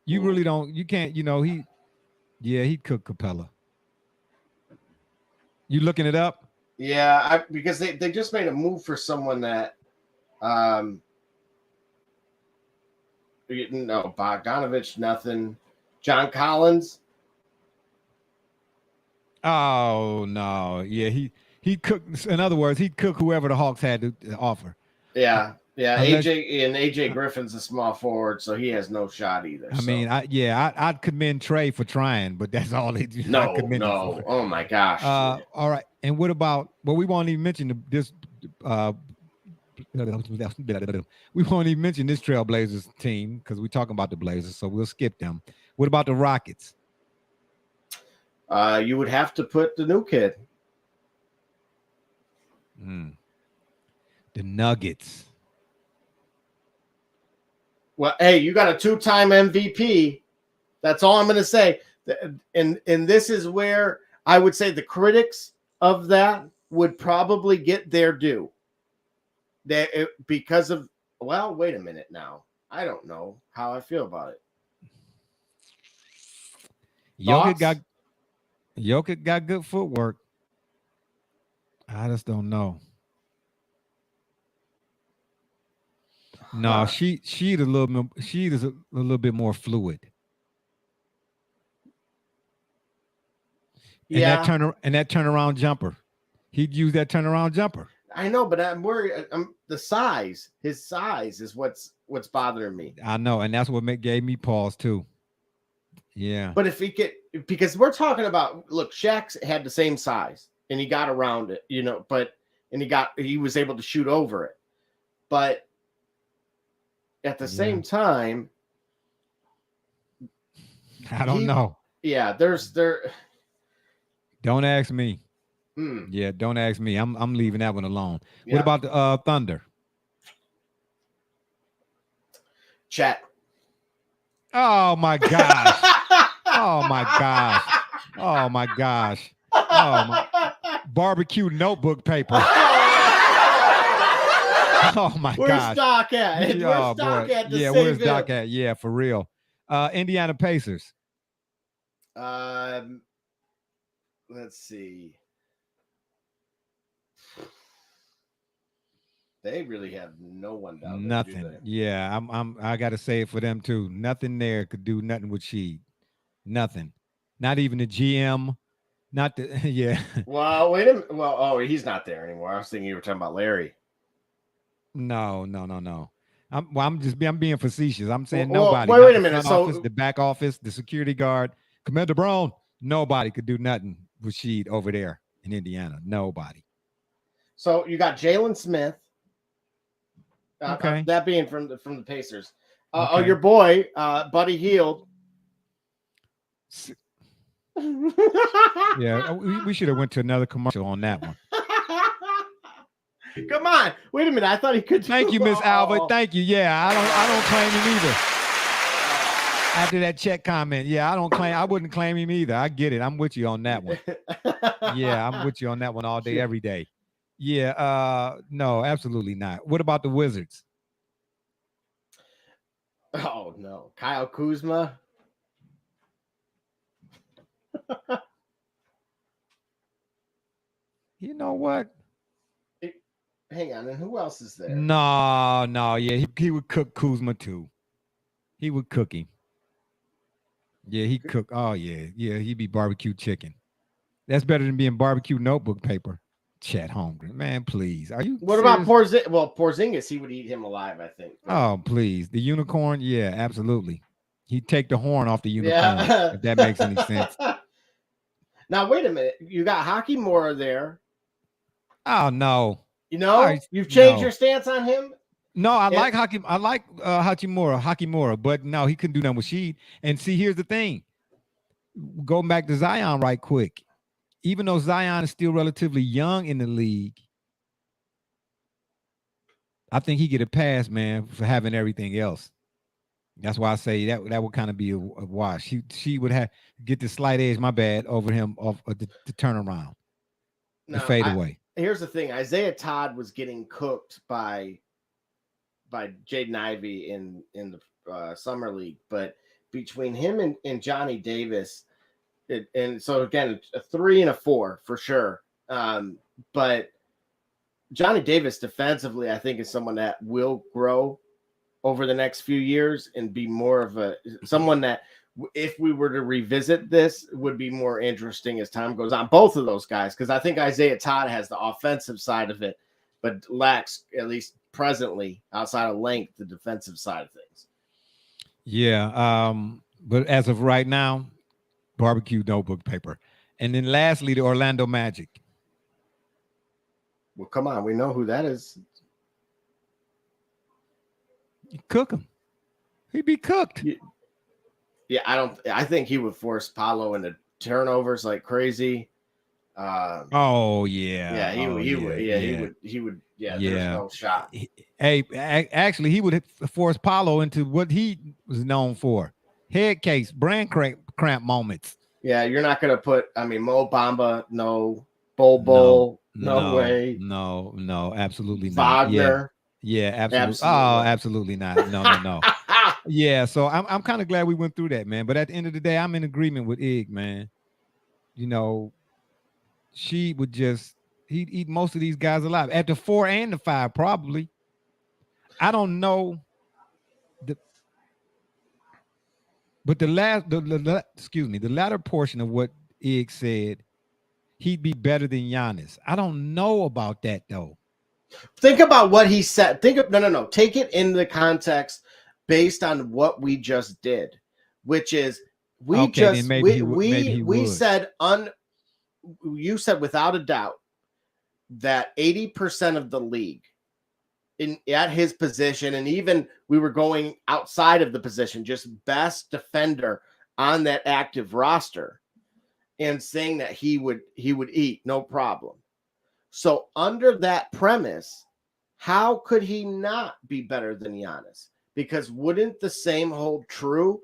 You really don't, you can't, he'd cook Capella. You looking it up? Yeah, because they just made a move for someone that Bogdanovich, nothing. John Collins. Oh no. Yeah, he'd cook, in other words, he'd cook whoever the Hawks had to offer. Yeah. AJ Griffin's a small forward, so he has no shot either. I'd commend Trey for trying, but that's all they do. No. Oh my gosh. All right. And what about? Well, we won't even mention this. We won't even mention this Trailblazers team because we're talking about the Blazers, so we'll skip them. What about the Rockets? You would have to put the new kid. The Nuggets. Well, hey, you got a 2-time MVP. That's all I'm going to say. And this is where I would say the critics of that would probably get their due. Because of, well, wait a minute now. I don't know how I feel about it. Jokic got good footwork. I just don't know. No, she's a little bit more fluid. Yeah. And that turnaround jumper. He'd use that turnaround jumper. I know, but I'm worried. The size. His size is what's bothering me. I know, and that's what gave me pause too. Yeah. But if he could, because we're talking about, look, Shaq had the same size and he got around it, you know, he was able to shoot over it. But at the same time, I don't know. Yeah, Don't ask me. Yeah, don't ask me. I'm leaving that one alone. Yeah. What about the Thunder? Chat. Oh my gosh. Oh my gosh. Oh my gosh. Oh my barbecue notebook paper. Oh my gosh. Where's Doc at? Where's Doc at? Yeah, where's Doc at? Yeah, for real. Indiana Pacers. Let's see. They really have no one down there. Nothing. Yeah, I gotta say it for them too. Nothing there could do nothing with Sheed. Nothing. Not even the GM. Not the yeah. Well, wait a minute. Well, he's not there anymore. I was thinking you were talking about Larry. No. I'm being facetious. I'm saying nobody. Wait a minute. So office, the back office, the security guard, Commander Brown, nobody could do nothing with Sheed over there in Indiana. Nobody. So you got Jalen Smith. Okay. That being from the Pacers. Okay. Oh, your boy, Buddy Hield. Yeah, we should have went to another commercial on that one. Come on, wait a minute. I thought he could. Thank you, Miss Albert. Thank you. Yeah, I don't claim him either. After that check comment, yeah, I wouldn't claim him either. I get it. I'm with you on that one. Yeah, I'm with you on that one all day, every day. Yeah, no, absolutely not. What about the Wizards? Oh no, Kyle Kuzma. You know what? Hang on, and who else is there? No, yeah, he would cook Kuzma too. He would cook him. Yeah, he cook. Oh yeah, he'd be barbecue chicken. That's better than being barbecue notebook paper. Chet Holmgren, man, please. Are you? What serious? about Porzingis? Well, Porzingis, he would eat him alive, I think. Oh, please, the unicorn. Yeah, absolutely. He'd take the horn off the unicorn. If that makes any sense. Now wait a minute. You got Hachimura there. Oh no. You know, you've changed your stance on him. No, I like Hachimura, but no, he couldn't do nothing with Sheed. And see, here's the thing. Going back to Zion right quick. Even though Zion is still relatively young in the league, I think he get a pass, man, for having everything else. That's why I say that would kind of be a wash. She would have get the slight edge, my bad, over him of the turnaround, the fadeaway. Here's the thing: Isaiah Todd was getting cooked by Jaden Ivey in the summer league, but between him and Johnny Davis, and so again a 3 and a 4 for sure. But Johnny Davis defensively, I think, is someone that will grow over the next few years and be more of someone that, if we were to revisit this, would be more interesting as time goes on. Both of those guys, because I think Isaiah Todd has the offensive side of it, but lacks, at least presently, outside of length, the defensive side of things. Yeah, but as of right now, barbecue notebook paper. And then lastly, the Orlando Magic. Well, come on, we know who that is. You cook him. He'd be cooked. Yeah, I think he would force Paolo into turnovers like crazy. Oh yeah. Yeah, he would. Yeah, there's no shot. Actually, he would force Paolo into what he was known for: head case, brand cramp moments. Yeah, you're not gonna put. I mean, Mo Bamba, no. Bol, no way. No, absolutely not. Wagner. Yeah, absolutely. Oh, absolutely not. No. Yeah, so I'm kind of glad we went through that, man. But at the end of the day, I'm in agreement with Ig, man. You know, she would he'd eat most of these guys alive at the 4 and the 5, probably. I don't know. But the latter portion of what Ig said, he'd be better than Giannis. I don't know about that though. Think about what he said. No. Take it in the context based on what we just did, which is you said without a doubt that 80% of the league at his position, and even we were going outside of the position, just best defender on that active roster, and saying that he would eat no problem. So under that premise, how could he not be better than Giannis? Because wouldn't the same hold true?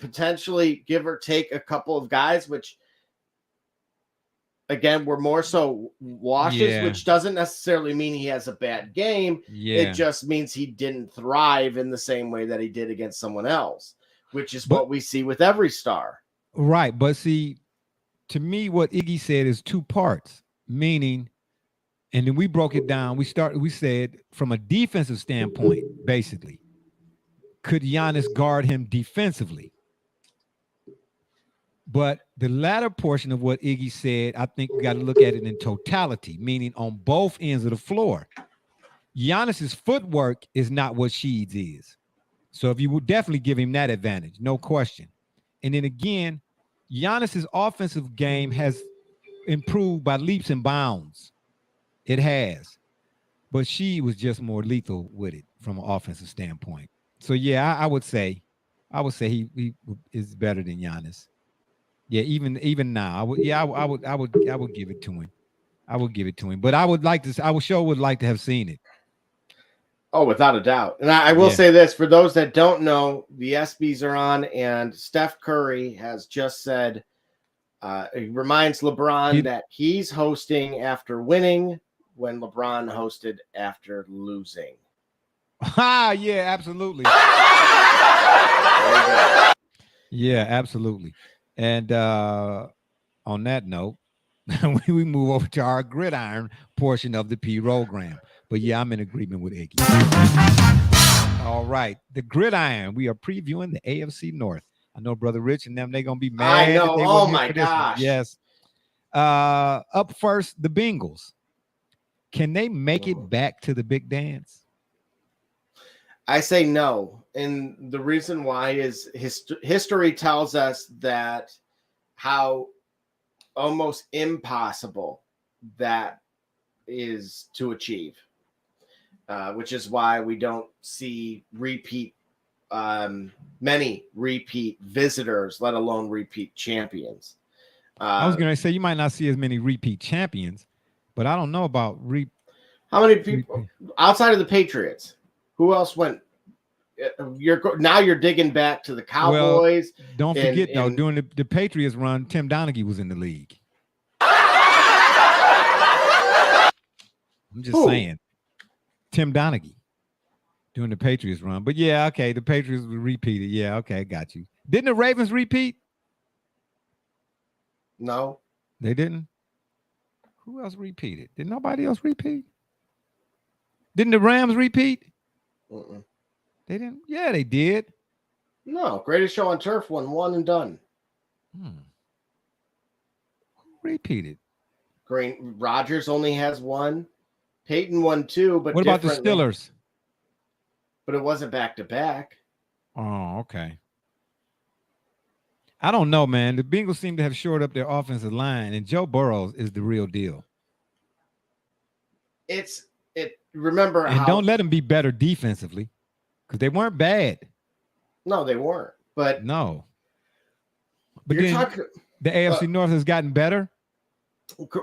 Potentially give or take a couple of guys, which again, were more so washes, which doesn't necessarily mean he has a bad game. Yeah. It just means he didn't thrive in the same way that he did against someone else, which is what we see with every star. Right. But see, to me, what Iggy said is two parts, meaning, and then we broke it down. We said from a defensive standpoint, basically, could Giannis guard him defensively? But the latter portion of what Iggy said, I think we got to look at it in totality, meaning on both ends of the floor. Giannis's footwork is not what Sheed's is. So if you would definitely give him that advantage, no question. And then again, Giannis's offensive game has improved by leaps and bounds. It has. But Sheed was just more lethal with it from an offensive standpoint. So yeah, I would say he is better than Giannis. Yeah, even now, I would give it to him. I would give it to him, but I would like to have seen it. Oh, without a doubt. And I will say this for those that don't know, the ESPYs are on, and Steph Curry has just said he reminds LeBron that he's hosting after winning when LeBron hosted after losing. Yeah, absolutely. Yeah, absolutely. And on that note, we move over to our gridiron portion of the program. But yeah, I'm in agreement with Iggy. All right, the gridiron. We are previewing the AFC North. I know Brother Rich and them, they're going to be mad. I know. Oh, my gosh. Yes. Up first, the Bengals. Can they make it back to the big dance? I say no. And the reason why is history tells us that how almost impossible that is to achieve, which is why we don't see many repeat visitors, let alone repeat champions. I was going to say you might not see as many repeat champions, but I don't know about how many people outside of the Patriots. Who else went? You're digging back to the Cowboys. Well, don't forget though, during the Patriots run, Tim Donaghy was in the league. I'm just saying, Tim Donaghy during the Patriots run. But yeah, okay, the Patriots repeated. Yeah, okay, got you. Didn't the Ravens repeat? No, they didn't. Who else repeated? Did nobody else repeat? Didn't the Rams repeat? They didn't. Yeah, they did. No, Greatest Show on Turf won one and done. Who repeated? Rodgers only has one. Peyton won two, but what about the Steelers? But it wasn't back to back. Oh, okay. I don't know, man. The Bengals seem to have shored up their offensive line, and Joe Burrow is the real deal. Remember and don't let them be better defensively, because they weren't bad. No, they weren't. But no. But then the AFC North has gotten better.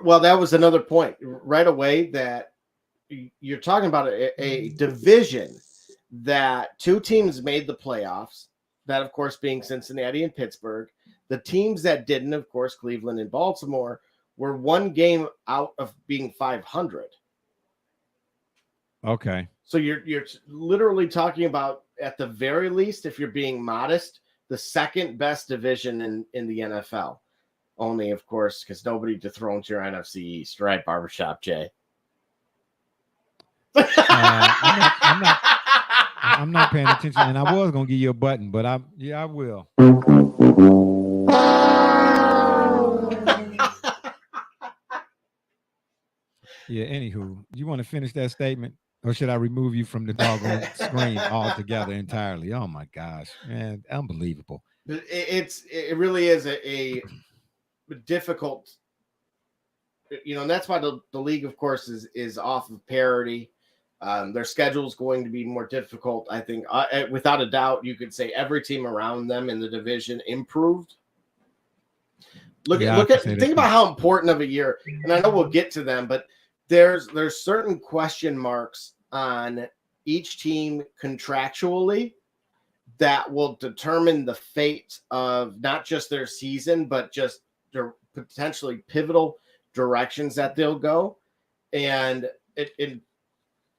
Well, that was another point right away, that you're talking about a division that two teams made the playoffs. That, of course, being Cincinnati and Pittsburgh. The teams that didn't, of course, Cleveland and Baltimore, were one game out of being 500. Okay. So you're literally talking about, at the very least, if you're being modest, the second best division in the NFL. Only, of course, because nobody dethrones your NFC East, right, Barbershop Jay? I'm not paying attention, and I was gonna give you a button, but I will. Yeah. Anywho, you want to finish that statement, or should I remove you from the doggone screen altogether entirely? Oh my gosh, man, unbelievable. It really is a difficult, and that's why the league, of course, is off of parity. Their schedule is going to be more difficult. I think, without a doubt, you could say every team around them in the division improved. Think about how important of a year, and I know we'll get to them, but there's certain question marks on each team contractually that will determine the fate of not just their season, but just their potentially pivotal directions that they'll go. And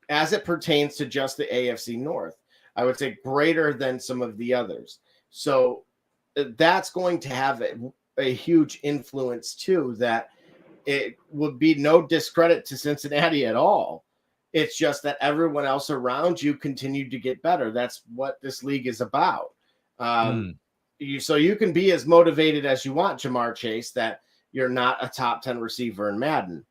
as it pertains to just the AFC North, I would say greater than some of the others. So that's going to have a huge influence too, that it would be no discredit to Cincinnati at all. It's just that everyone else around you continued to get better. That's what this league is about. So you can be as motivated as you want, Jamar Chase, that you're not a top 10 receiver in Madden,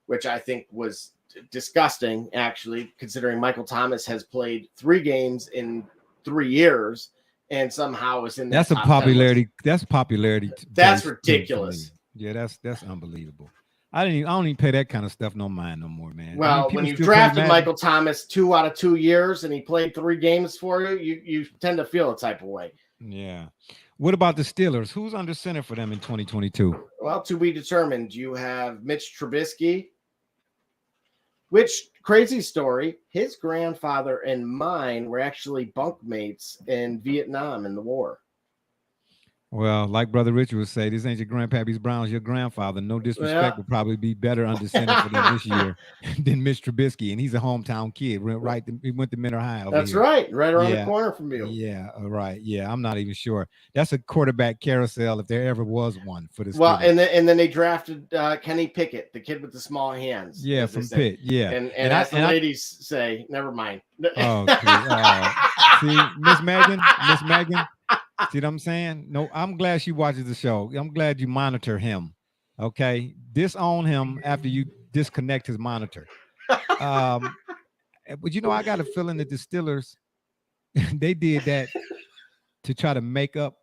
which I think was disgusting, actually, considering Michael Thomas has played 3 games in 3 years and somehow is in that's a popularity. That's popularity. That's ridiculous. Yeah, that's unbelievable. I don't even pay that kind of stuff no mind no more, man. Well, when you drafted Michael Thomas 2 out of 2 years and he played 3 games for you tend to feel a type of way. Yeah. What about the Steelers? Who's under center for them in 2022? Well, to be determined. You have Mitch Trubisky, which, crazy story, his grandfather and mine were actually bunkmates in Vietnam in the war. Well, like Brother Richard would say, this ain't your grandpappy's Browns, your grandfather. No disrespect, would probably be better under center for them this year than Mitch Trubisky, and he's a hometown kid. Right, he went to Mentor High. That's here. right around the corner from you. Yeah, right. Yeah, I'm not even sure. That's a quarterback carousel if there ever was one for this. Well, and then they drafted Kenny Pickett, the kid with the small hands. Yeah, from Pitt. Yeah, and as the ladies say, never mind. Oh, okay. See, Miss Megan. See what I'm saying? No, I'm glad she watches the show. I'm glad you monitor him. Okay. Disown him after you disconnect his monitor. But I got a feeling that the Steelers, they did that to try to make up.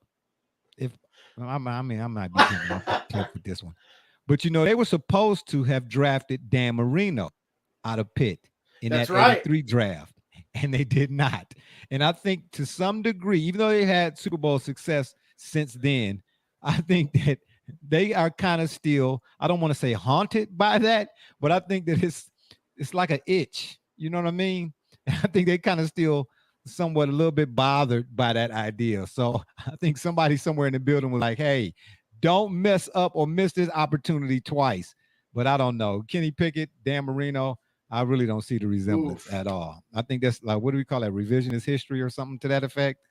I might be taking off the tip with this one. But they were supposed to have drafted Dan Marino out of Pitt in that 83 draft. And they did not. And I think to some degree, even though they had Super Bowl success since then, I think that they are kind of still, I don't want to say haunted by that, but I think that it's like an itch. You know what I mean? I think they kind of still somewhat a little bit bothered by that idea. So I think somebody somewhere in the building was like, hey, don't mess up or miss this opportunity twice. But I don't know. Kenny Pickett, Dan Marino, I really don't see the resemblance at all. I think that's like, what do we call that? Revisionist history or something to that effect?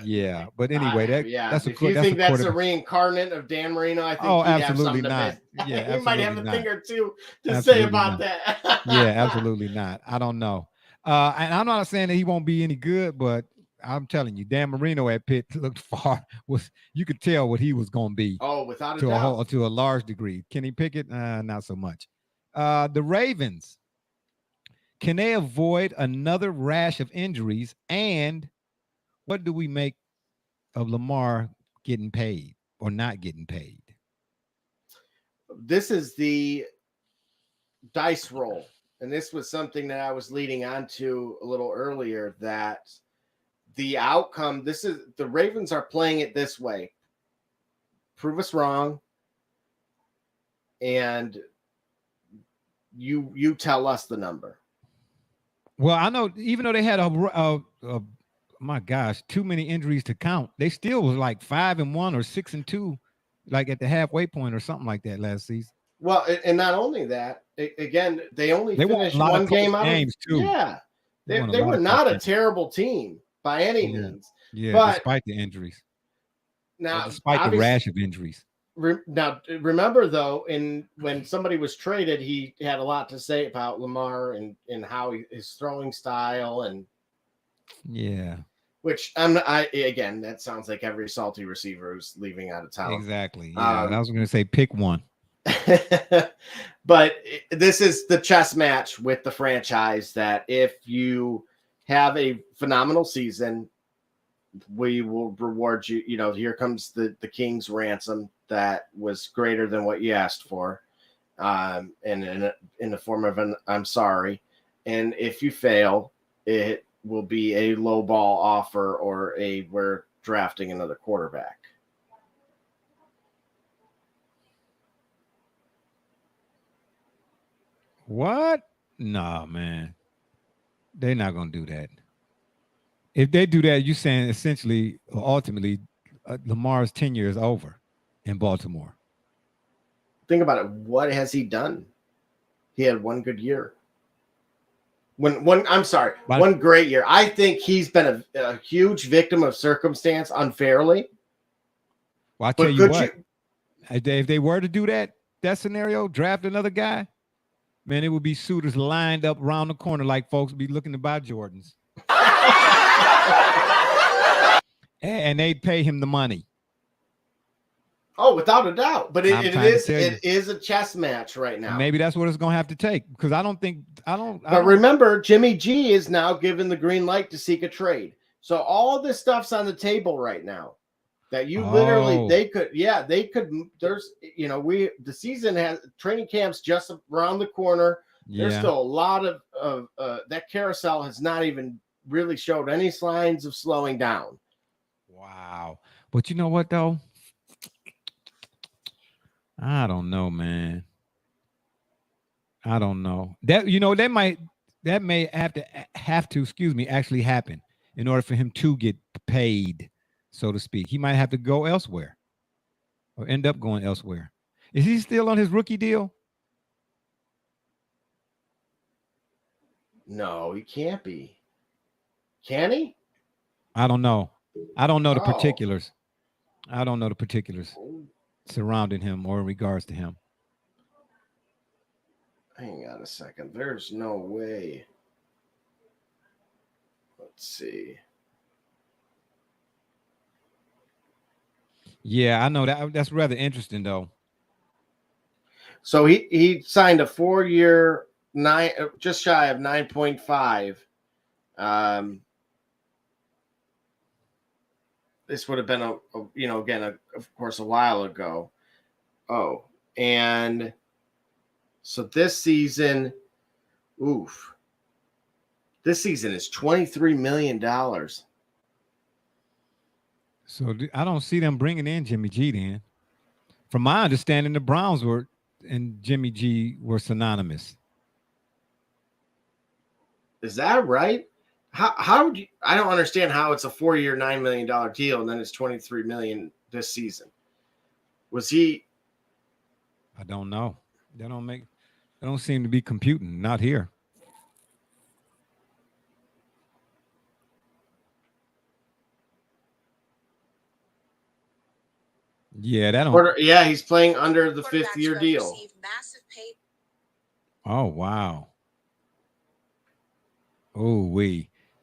Yeah. But anyway, that's a if you think that's a reincarnate of Dan Marino, I think absolutely not. Yeah, you might have a thing or two to say about that. Yeah, absolutely not. I don't know. And I'm not saying that he won't be any good, but I'm telling you, Dan Marino at Pitt looked you could tell what he was going to be. Oh, without a doubt. To a large degree. Kenny Pickett, not so much. The Ravens. Can they avoid another rash of injuries? And what do we make of Lamar getting paid or not getting paid? This is the dice roll. And this was something that I was leading on to a little earlier, that the outcome, the Ravens are playing it this way. Prove us wrong. And you tell us the number. Well, I know even though they had my gosh, too many injuries to count, they still was like 5-1 or 6-2, like at the halfway point or something like that last season. Well, and not only that, again, they finished one game out of games too. Yeah, they were not a terrible team by any means. Yeah, but despite the injuries. Now, despite the rash of injuries. Now, remember though, when somebody was traded, he had a lot to say about Lamar and how his throwing style and Yeah, which again, that sounds like every salty receiver who's leaving out of town. exactly. Yeah, I was going to say pick one. But this is the chess match with the franchise that if you have a phenomenal season, we will reward you. You know, here comes the king's ransom that was greater than what you asked for, and in the form of an I'm sorry. And if you fail, it will be a low ball offer or we're drafting another quarterback. What? Nah, man. They're not going to do that. If they do that, you're saying essentially, ultimately, Lamar's tenure is over in Baltimore. Think about it. What has he done? He had one good year. One great year. I think he's been a huge victim of circumstance unfairly. Well, I tell you what, if they were to do that scenario, draft another guy, man, it would be suitors lined up around the corner like folks be looking to buy Jordans. And they'd pay him the money. Oh, without a doubt. But it is a chess match right now. Maybe that's what it's going to have to take because I don't. But remember, Jimmy G is now given the green light to seek a trade. So all this stuff's on the table right now. That you literally, they could. There's, the season has training camps just around the corner. Yeah. There's still a lot of that carousel has not even really showed any signs of slowing down. Wow. But you know what though? I don't know, man. I don't know. That may have to actually happen in order for him to get paid, so to speak. He might have to go elsewhere or end up going elsewhere. Is he still on his rookie deal? No, he can't be. Can he? I don't know. I don't know the particulars. I don't know the particulars surrounding him or in regards to him. Hang on a second. There's no way. Let's see. Yeah, I know that's rather interesting though. So he signed a 4-year, just shy of 9.5. This would have been of course, a while ago. Oh, and so this season, this season is $23 million. So I don't see them bringing in Jimmy G then. From my understanding, the Browns and Jimmy G were synonymous. Is that right? How would you? I don't understand how it's a 4-year, $9 million deal and then it's $23 million this season. Was he? I don't know. They don't seem to be computing. Not here. Yeah, that don't. Yeah, he's playing under the 5th-year deal. Oh wow. Oh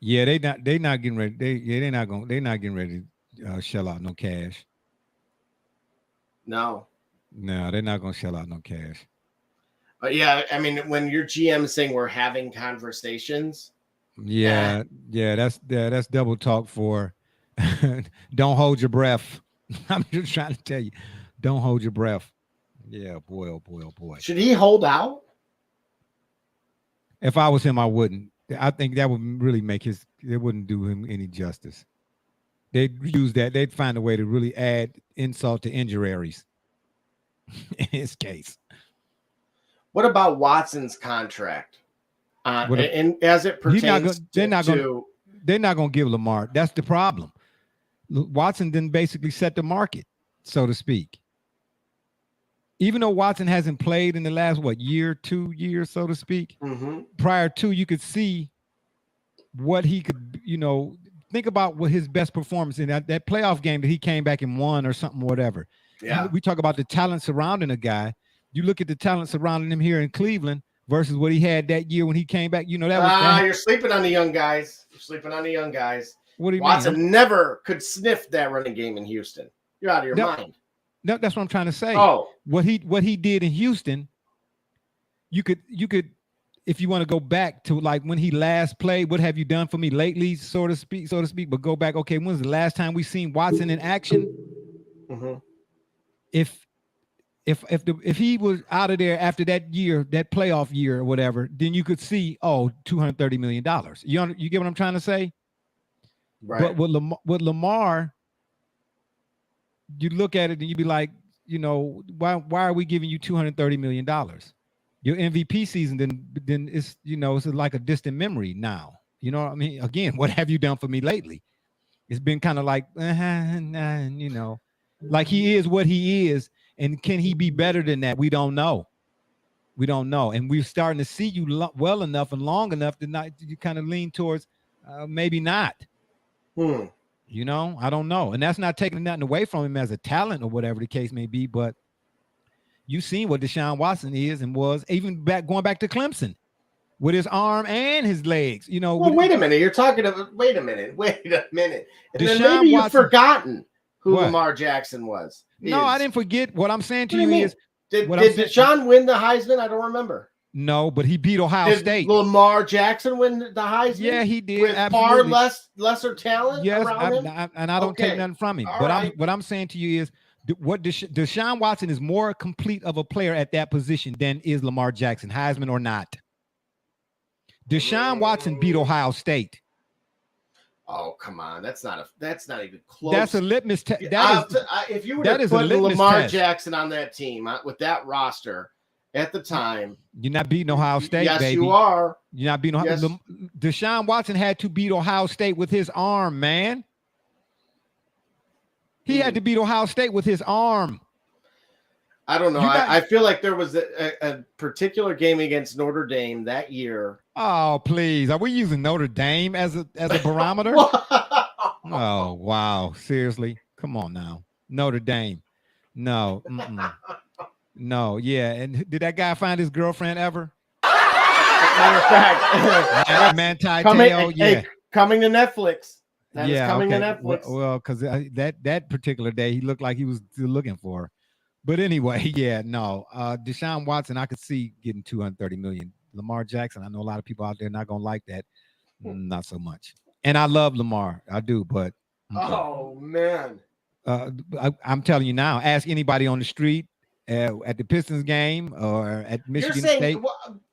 yeah, they're not getting ready. They're not getting ready to shell out no cash. No, they're not gonna shell out no cash. But yeah, I mean, when your GM is saying we're having conversations. Yeah, that's double talk for don't hold your breath. I'm just trying to tell you, don't hold your breath. Yeah, boy, oh boy, oh boy. Should he hold out? If I was him, I wouldn't. I think that would really it wouldn't do him any justice. They'd use that. They'd find a way to really add insult to injuries in his case. What about Watson's contract? And as it pertains they're not going to give Lamar. That's the problem. Watson didn't basically set the market, so to speak. Even though Watson hasn't played in the last, 2 years, so to speak, prior to, you could see what he could, think about what his best performance in that playoff game that he came back and won or something, whatever. Yeah. We talk about the talent surrounding a guy. You look at the talent surrounding him here in Cleveland versus what he had that year when he came back. You know, that was you're sleeping on the young guys. You're sleeping on the young guys. What do you Watson mean? never could sniff that running game in Houston. You're out of your mind. No, that's what I'm trying to say. Oh, what he did in Houston, you could, if you want to go back to like when he last played, what have you done for me lately, so to speak, but go back. Okay, when's the last time we seen Watson in action? Mm-hmm. If he was out of there after that year, that playoff year or whatever, then you could see, $230 million. You get what I'm trying to say? Right. But with Lamar, you look at it and you be like, why are we giving you $230 million? Your MVP season, then it's, it's like a distant memory now. You know what I mean? Again, what have you done for me lately? It's been kind of like, like he is what he is. And can he be better than that? We don't know. And we're starting to see you well enough and long enough to you kind of lean towards maybe not. I don't know. And that's not taking nothing away from him as a talent or whatever the case may be, but you've seen what Deshaun Watson is and was, even going back to Clemson with his arm and his legs. Well, wait a minute. You're talking about. Wait a minute. And then Deshaun maybe you've Watson, forgotten who what? Lamar Jackson was. No, I didn't forget. What I'm saying to What do you mean? is, did Deshaun win the Heisman? I don't remember. No, but he beat Ohio State. Lamar Jackson win the Heisman? Yeah, he did. With Absolutely. far lesser talent. Yes, around him? and I don't take nothing from him. All But right. what I'm saying to you is, what Deshaun Watson is more complete of a player at that position than is Lamar Jackson, Heisman or not. Deshaun Watson beat Ohio State. Oh, come on. That's not even close. That's a litmus test. If you were to put Lamar Jackson on that team with that roster at the time, you're not beating Ohio State, yes, baby. you are. You're not beating Ohio State. Deshaun Watson had to beat Ohio State with his arm, man. He had to beat Ohio State with his arm. I don't know. I feel like there was a particular game against Notre Dame that year. Oh, please. Are we using Notre Dame as a barometer? Oh, wow. Seriously? Come on now. Notre Dame. No. No, yeah. And did that guy find his girlfriend ever? Matter of fact, Manti coming to Netflix. That is coming to Netflix. Well, because that particular day, he looked like he was still looking for her. But anyway, no. Deshaun Watson, I could see getting $230 million. Lamar Jackson, I know a lot of people out there not gonna like that. Not so much. And I love Lamar, I do, but oh man, I'm telling you now. Ask anybody on the street at the Pistons game or at Michigan State.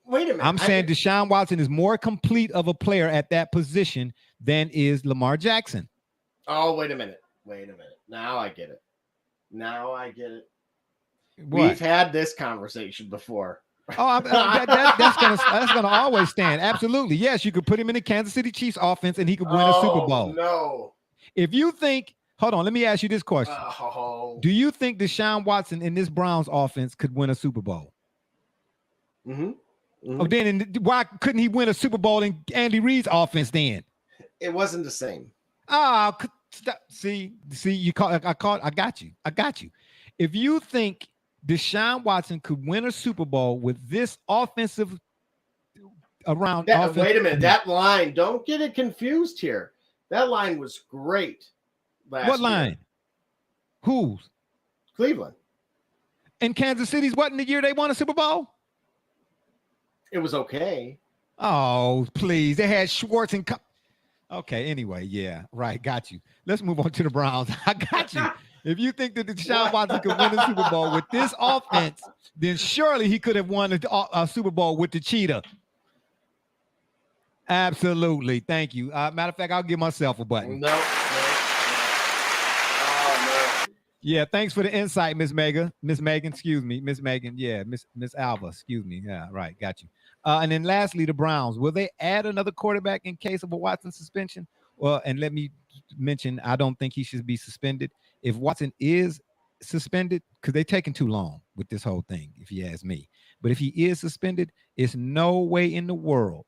Wait a minute. I'm saying Deshaun Watson is more complete of a player at that position than is Lamar Jackson. Oh, wait a minute. Now I get it. What? We've had this conversation before. Oh, that's gonna always stand. Absolutely, yes. You could put him in the Kansas City Chiefs offense, and he could win a Super Bowl. No. If you think, hold on, let me ask you this question: do you think Deshaun Watson in this Browns offense could win a Super Bowl? Oh, then why couldn't he win a Super Bowl in Andy Reid's offense? Then it wasn't the same. See, you caught. I got you. If you think Deshaun Watson could win a Super Bowl with this offensive around. Wait a minute. That line, don't get it confused here. That line was great. What line? Whose? Cleveland. And Kansas City's what in the year they won a Super Bowl? It was okay. Oh, please. They had Schwartz and okay, anyway, yeah, right. Got you. Let's move on to the Browns. I got you. If you think that Deshaun Watson could win a Super Bowl with this offense, then surely he could have won a Super Bowl with the Cheetah. Absolutely. Thank you. Matter of fact, I'll give myself a button. No. Oh, no. Yeah, thanks for the insight, Miss Megan. Miss Megan, excuse me. Miss Megan, yeah. Miss Alva, excuse me. Yeah, right. Got you. And then lastly, the Browns. Will they add another quarterback in case of a Watson suspension? Well, and let me mention, I don't think he should be suspended. If Watson is suspended, because they're taking too long with this whole thing, if you ask me. But if he is suspended, it's no way in the world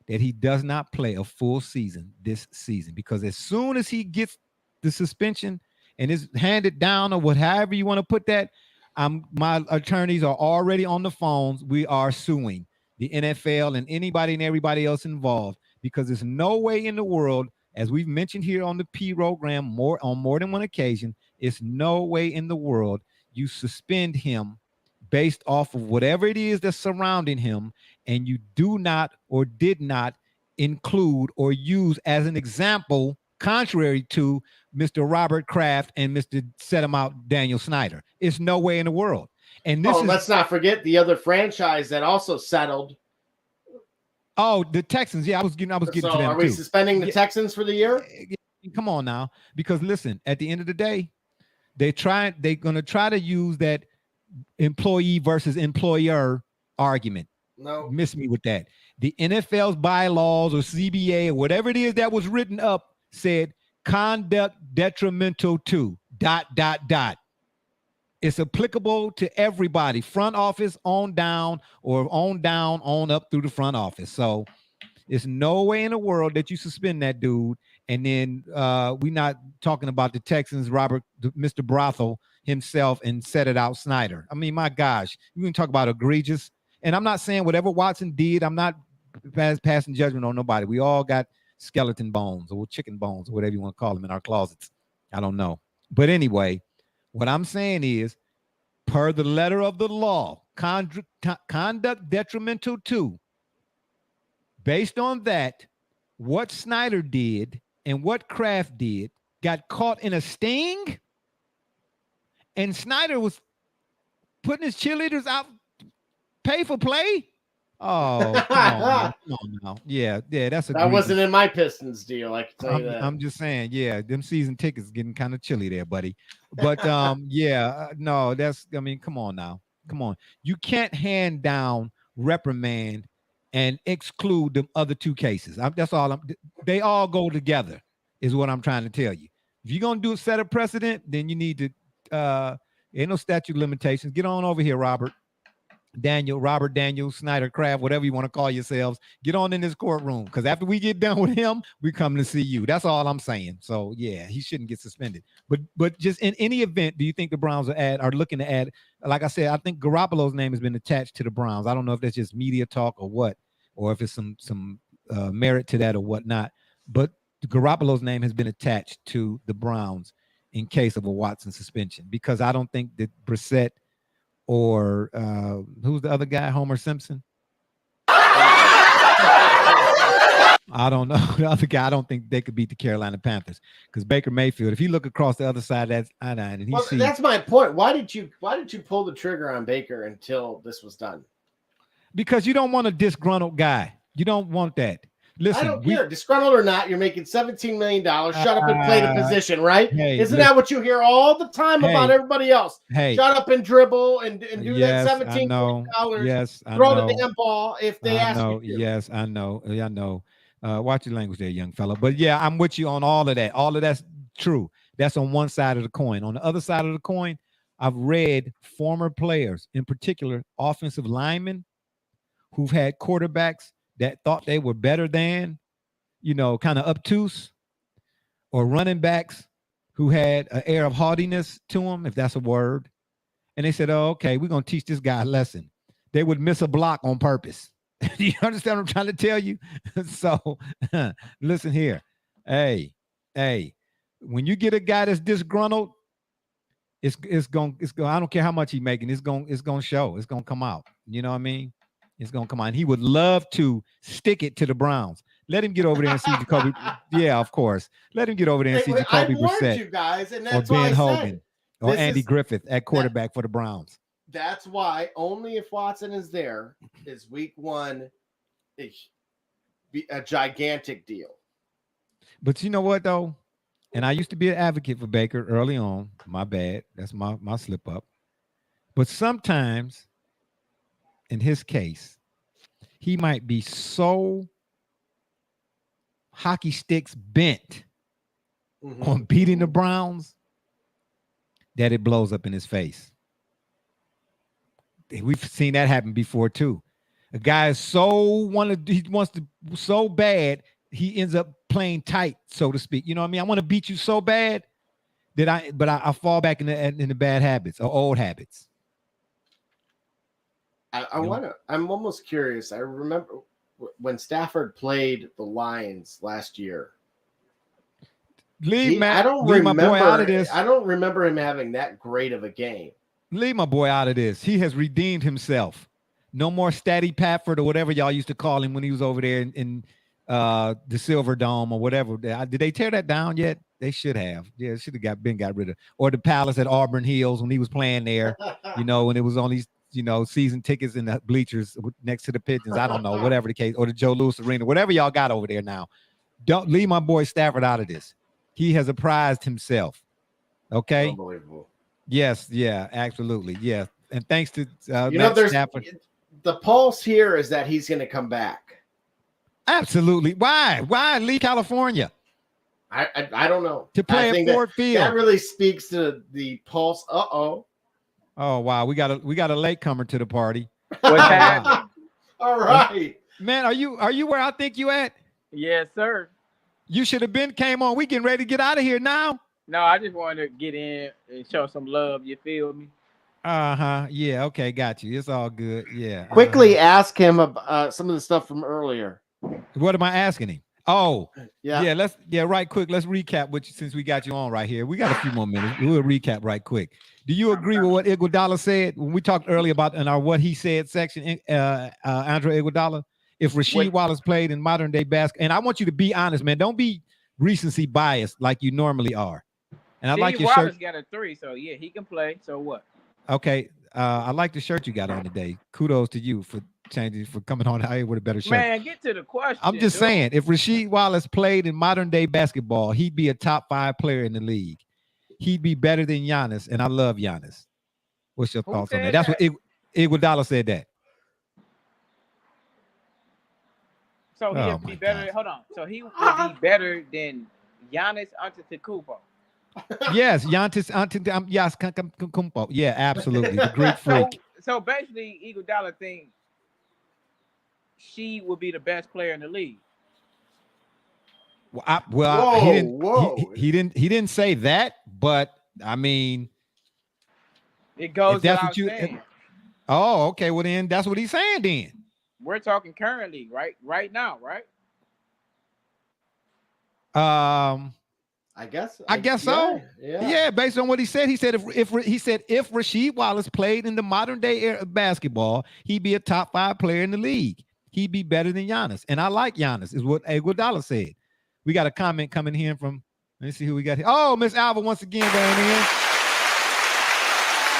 that he does not play a full season this season. Because as soon as he gets the suspension and it's handed down or whatever you want to put that, my attorneys are already on the phones. We are suing the NFL and anybody and everybody else involved, because there's no way in the world, as we've mentioned here on the program on more than one occasion, it's no way in the world you suspend him based off of whatever it is that's surrounding him, and you do not or did not include or use as an example, contrary to Mr. Robert Kraft and Mr. Set him out Daniel Snyder. It's no way in the world. And this let's not forget the other franchise that also settled. Oh, the Texans. Yeah, I was getting to them. Are we suspending the Texans for the year? Come on now, because listen, at the end of the day, they're going to try to use that employee versus employer argument. No, miss me with that. The NFL's bylaws or CBA or whatever it is that was written up said conduct detrimental to ... It's applicable to everybody, front office on down or on up through the front office. So it's no way in the world that you suspend that dude. And then we're not talking about the Texans, Mr. Brothel himself, and set it out Snyder. I mean, my gosh, you can talk about egregious. And I'm not saying whatever Watson did, I'm not passing judgment on nobody. We all got skeleton bones or chicken bones or whatever you want to call them in our closets. I don't know. But anyway, what I'm saying is, per the letter of the law, conduct detrimental to, based on that, what Snyder did and what Kraft did got caught in a sting, and Snyder was putting his cheerleaders out, pay for play. Oh, come on now. Yeah, that wasn't in my Pistons deal. I can tell you that. I'm just saying, yeah, them season tickets getting kind of chilly there, buddy. But no, come on now, come on. You can't hand down reprimand and exclude the other two cases. They all go together, is what I'm trying to tell you. If you're gonna set a precedent, then you need to. Ain't no statute of limitations. Get on over here, Robert Daniel, Snyder, Kraft, whatever you want to call yourselves. Get on in this courtroom, because after we get done with him, we come to see you. That's all I'm saying. So yeah, he shouldn't get suspended. But just in any event, do you think the Browns are looking to add? Like I said, I think Garoppolo's name has been attached to the Browns. I don't know if that's just media talk or what, or if it's some merit to that or whatnot. But Garoppolo's name has been attached to the Browns in case of a Watson suspension, because I don't think that Brissett or who's the other guy, Homer Simpson? I don't know. The other guy, I don't think they could beat the Carolina Panthers, because Baker Mayfield, if he look across the other side of that I-9 and he sees, that's my point. Why did you pull the trigger on Baker until this was done? Because you don't want a disgruntled guy. You don't want that. Listen, I don't care, disgruntled or not. You're making $17 million. Shut up and play the position, right? Isn't that what you hear all the time about everybody else? Shut up and dribble and do that $17 million. Yes, throw the damn ball if they ask you to. Yes, I know. Watch your language there, young fella. But yeah, I'm with you on all of that. All of that's true. That's on one side of the coin. On the other side of the coin, I've read former players, in particular offensive linemen, who've had quarterbacks that thought they were better than, kind of obtuse, or running backs who had an air of haughtiness to them, if that's a word. And they said, oh, okay, we're going to teach this guy a lesson. They would miss a block on purpose. You understand what I'm trying to tell you? So listen here. Hey, when you get a guy that's disgruntled, it's going, I don't care how much he's making, it's going to show. It's going to come out. You know what I mean? It's going to come on. He would love to stick it to the Browns. Let him get over there and see Jacoby. Yeah, of course. Let him get over there and see Jacoby Brissett, you guys, and that's or Ben Hogan, or Andy Griffith at quarterback for the Browns. That's why only if Watson is there is week one a gigantic deal. But you know what, though? And I used to be an advocate for Baker early on. My bad. That's my slip up. But sometimes, in his case, he might be so hockey sticks bent on beating the Browns that it blows up in his face. We've seen that happen before too. A guy is so bad, he ends up playing tight, so to speak. You know what I mean? I want to beat you so bad But I fall back in the bad habits or old habits. I'm almost curious. I remember when Stafford played the Lions last year. Leave my boy out of this. I don't remember him having that great of a game. Leave my boy out of this. He has redeemed himself. No more Statty Patford or whatever y'all used to call him when he was over there in the Silver Dome or whatever. Did they tear that down yet? They should have. Yeah, it should have got rid of. Or the Palace at Auburn Hills when he was playing there. When it was only season tickets in the bleachers next to the Pigeons. I don't know, whatever the case. Or the Joe Louis Arena, whatever y'all got over there now. Don't leave my boy Stafford out of this. He has apprised himself. Okay. Unbelievable. Yes. Yeah. Absolutely. Yeah. And thanks to there's Stafford. The pulse here is that he's going to come back. Absolutely. Why leave California? I don't know. To play at Ford Field. That really speaks to the pulse. Oh wow. We got a latecomer to the party. What's happening? All right. Man, are you where I think you at? Yes, sir. You should have came on. We getting ready to get out of here now. No, I just wanted to get in and show some love. You feel me? Yeah. Okay. Got you. It's all good. Yeah. Quickly ask him about some of the stuff from earlier. What am I asking him? Oh, yeah. Right quick. Let's recap with you since we got you on right here. We got a few more minutes. We'll recap right quick. Do you agree with what Iguodala said when we talked earlier about in our what he said section? Andre Iguodala. If Rasheed Wallace played in modern day basketball, and I want you to be honest, man, don't be recency biased like you normally are. And I like your Wallace shirt. Got a 3, so yeah, he can play. So what? Okay, I like the shirt you got on today. Kudos to you for coming on here with a better shirt. Man, get to the question. I'm just saying, if Rasheed Wallace played in modern day basketball, he'd be a top 5 player in the league. He'd be better than Giannis, and I love Giannis. What's your thoughts on that? That's what Iguodala said that. So he would be better. Hold on. So he would be better than Giannis Antetokounmpo. Yes, Giannis Antetokounmpo. Yeah, absolutely. The Greek freak. So basically, Iguodala thinks she would be the best player in the league. He didn't say that, but I mean, it goes. That's what you. Saying. Oh, okay. Well, then that's what he's saying. Then we're talking currently, right now, right? I guess so. Yeah. Based on what he said, if Rasheed Wallace played in the modern day era of basketball, he'd be a top 5 player in the league. He'd be better than Giannis, and I like Giannis. Is what Iguodala said. We got a comment coming here from. Let's see who we got here. Oh, Miss Alva once again weighing in.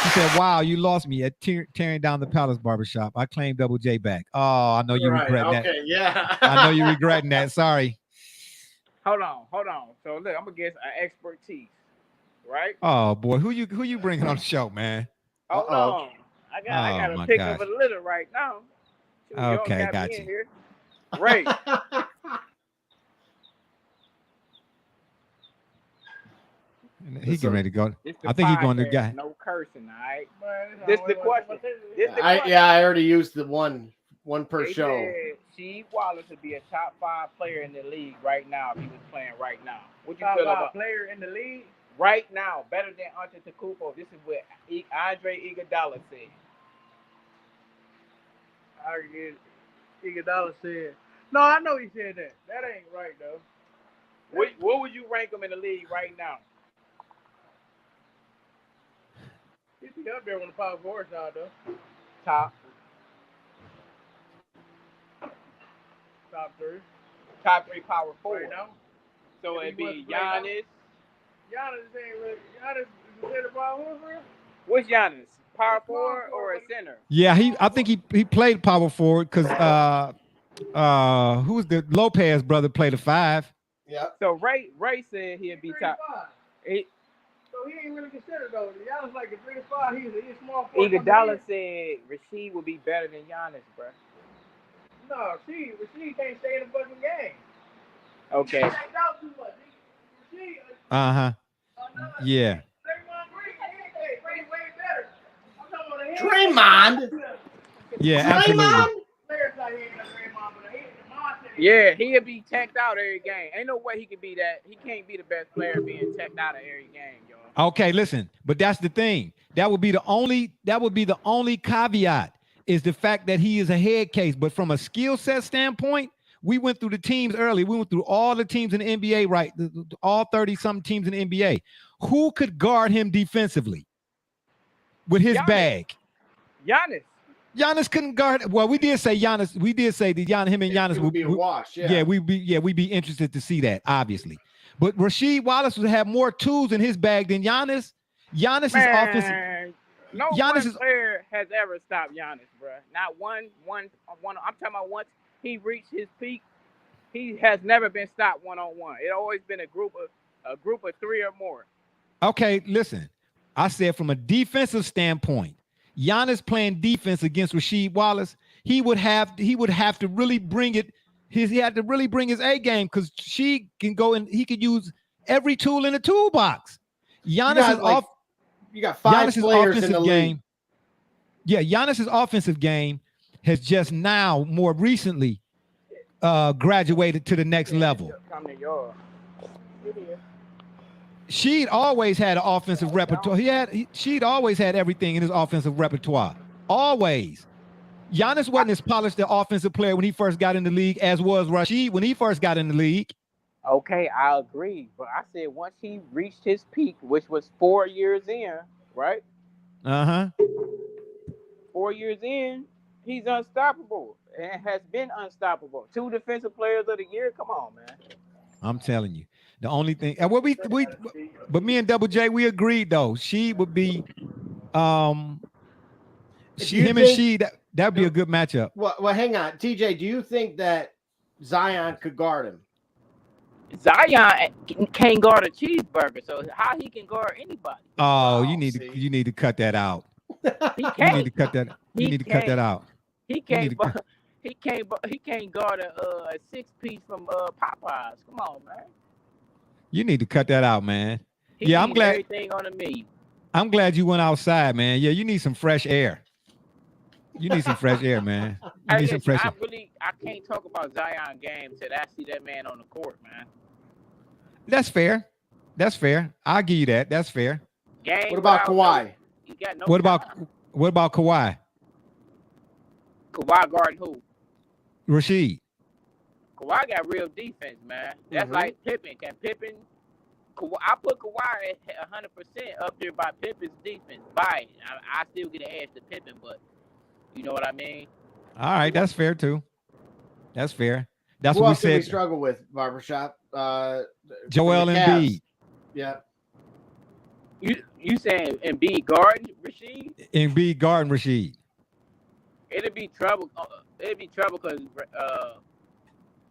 She said, "Wow, you lost me at tearing down the Palace barbershop. I claim Double J back. Oh, I know you regret that. Okay, yeah. I know you're regretting that. Sorry." Hold on. So look, I'm gonna guess an expertise, right? Oh boy, who you bringing on the show, man? Hold on, I gotta pick up a little right now. Okay, got you. Here. Right. He getting ready to go. I think he's going to guy. No cursing, all right? This the question. I already used the one per show. Rasheed Wallace would be a top 5 player in the league right now if he was playing right now. What you top feel 5 about player in the league right now? Better than Antetokounmpo. This is what Andre Iguodala said. Iguodala said. No, I know he said that. That ain't right though. What would you rank him in the league right now? He'd be up there on the power forward side though. Top 3. Top 3 power forward. Right now. So it'd be Giannis. Giannis ain't really. Giannis is a center power forward for real? What's Giannis? Power forward or a center? Yeah, I think he played power forward because who's the Lopez brother played a 5. Yeah. So Ray said he'd be top. So he ain't really considered though. Giannis like a 3 to 5. He's a small forward. Iguodala said Rasheed would be better than Giannis, bro. No, Rasheed can't stay in the fucking game. Okay. He ain't out too much. Rasheed. Yeah. Draymond. Yeah, absolutely. Yeah, he'll be teched out every game. Ain't no way he could be that. He can't be the best player being teched out of every game, y'all. Okay, listen, but that's the thing. That would be the only caveat is the fact that he is a head case. But from a skill set standpoint, we went through the teams early. We went through all the teams in the NBA, right? All 30-something teams in the NBA. Who could guard him defensively with his bag? Giannis couldn't guard. Well, we did say Giannis. We did say that him and Giannis would be a wash. Yeah, we'd be interested to see that, obviously. But Rasheed Wallace would have more tools in his bag than Giannis. Giannis is offensive. No one player has ever stopped Giannis, bro. Not one. I'm talking about once he reached his peak, he has never been stopped one-on-one. It always been a group of three or more. Okay, listen. I said from a defensive standpoint, Giannis playing defense against Rasheed Wallace, he would have to really bring it. He had to really bring his A game because she can go and he could use every tool in the toolbox. Giannis is off. You got five players in the league. Yeah, Giannis's offensive game has just now, more recently, graduated to the next level. She'd always had an offensive repertoire. She'd always had everything in his offensive repertoire. Always. Giannis wasn't as polished an offensive player when he first got in the league as was Rasheed when he first got in the league. Okay, I agree. But I said once he reached his peak, which was 4 years in, right? 4 years in, he's unstoppable and has been unstoppable. 2 defensive players of the year. Come on, man. I'm telling you. The only thing, and but me and Double J, we agreed though. She would be, him and she, that'd be a good matchup. Well, hang on, TJ. Do you think that Zion could guard him? Zion can't guard a cheeseburger, so how he can guard anybody? Oh, you need to cut that out. He can't. You need to cut that. You need to cut that out. He can't. He can't guard a 6-piece from Popeyes. Come on, man. You need to cut that out, man. He I'm glad. Everything on the meat. I'm glad you went outside, man. Yeah, you need some fresh air. You need some fresh air, man. You need some fresh air. I can't talk about Zion game till I see that man on the court, man. That's fair. That's fair. I'll give you that. That's fair. What about Kawhi? What about Kawhi? Kawhi guarding who? Rasheed. Kawhi got real defense, man. That's like Pippen. Can Pippen? I put Kawhi at 100% up there by Pippen's defense. I still get an edge to Pippen, but you know what I mean? All right, that's fair too. That's fair. That's Who what we else did said. we struggle with, Barbershop? Joel Embiid. Yeah. You saying Embiid guarding Rasheed? Embiid guarding Rasheed. It'd be trouble. It'd be trouble because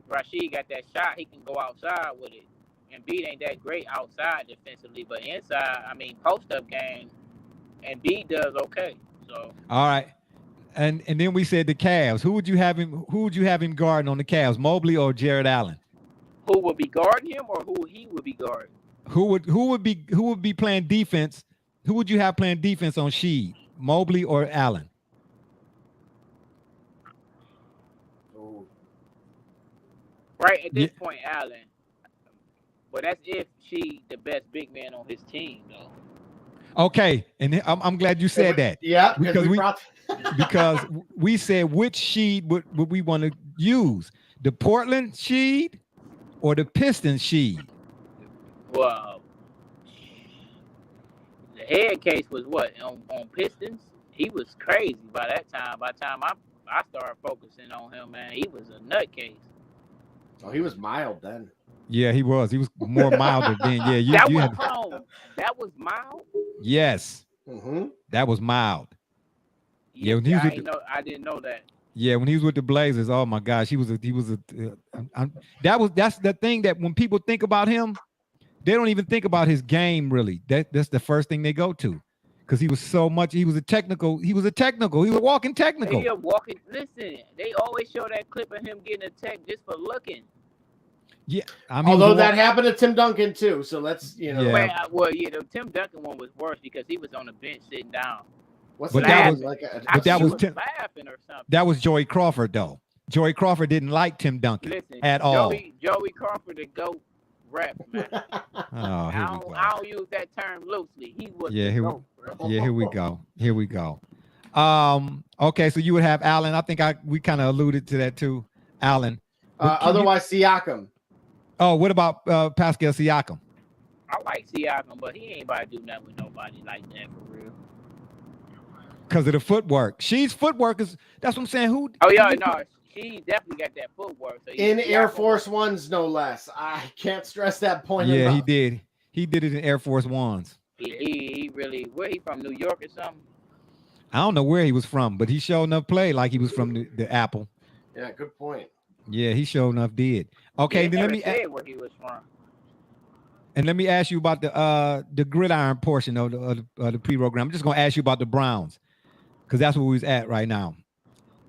Rasheed got that shot. He can go outside with it. Embiid ain't that great outside defensively, but inside, I mean, post-up game, Embiid does okay. So. All right. And then we said the Cavs. Who would you have him guarding on the Cavs? Mobley or Jared Allen? Who would be guarding him, or who he would be guarding? Who would be playing defense? Who would you have playing defense on Sheed? Mobley or Allen? Right at this point, Allen. But that's if she the best big man on his team, though. Okay, and I'm glad you said that. Yeah, because we said which Sheed would we want to use, the Portland Sheed or the Pistons Sheed? Well, the head case was what on Pistons. He was crazy by that time. By the time I started focusing on him, man, he was a nutcase. Oh, he was mild then. Yeah, he was. He was more milder than. Yeah, that was mild. Yes, that was mild. Yeah, when he was I didn't know that. Yeah, when he was with the Blazers, oh my gosh, that's the thing that when people think about him, they don't even think about his game really. That's the first thing they go to, because he was a technical. He was a walking technical. Listen, they always show that clip of him getting attacked just for looking. Yeah, I mean, although that happened to Tim Duncan too, so let's the Tim Duncan one was worse because he was on the bench sitting down. That was Joey Crawford though. Joey Crawford didn't like Tim Duncan at all. Joey Crawford to go ref, man. Oh, here we go. I don't use that term loosely. He was Yeah, the here, GOAT, bro. yeah, here we go. Here we go. Okay, so you would have Allen. I think we kind of alluded to that too, Allen. Otherwise, Siakam. Oh, what about Pascal Siakam? I like Siakam, but he ain't about to do nothing with nobody like that for real. Because of the footwork. She's footwork is. That's what I'm saying. Who? Oh yeah, no, she definitely got that footwork. So In Air Force Ones, no less. I can't stress that point Yeah, enough. he did. He did it in Air Force Ones. He really. Where he from? New York or something? I don't know where he was from, but he sure enough played like he was from the Apple. Yeah, good point. Yeah, he sure enough did. Okay, He then let never me said where he was from. and let me ask you about the gridiron portion of the pre-program. I'm just gonna ask you about the Browns because that's where we was at right now.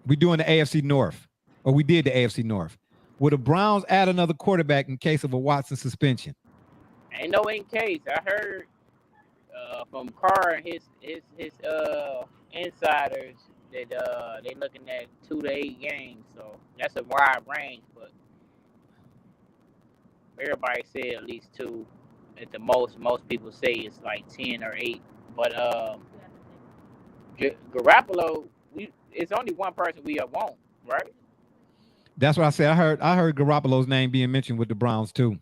We're doing the AFC North, or we did the AFC North. Will the Browns add another quarterback in case of a Watson suspension? Ain't no in case. I heard from Carr and his insiders that they looking at 2 to 8 games, so that's a wide range. But everybody said at least 2 at the most. Most people say it's like 10 or 8. But Garoppolo, it's only one person we want, right? That's what I said. I heard Garoppolo's name being mentioned with the Browns too.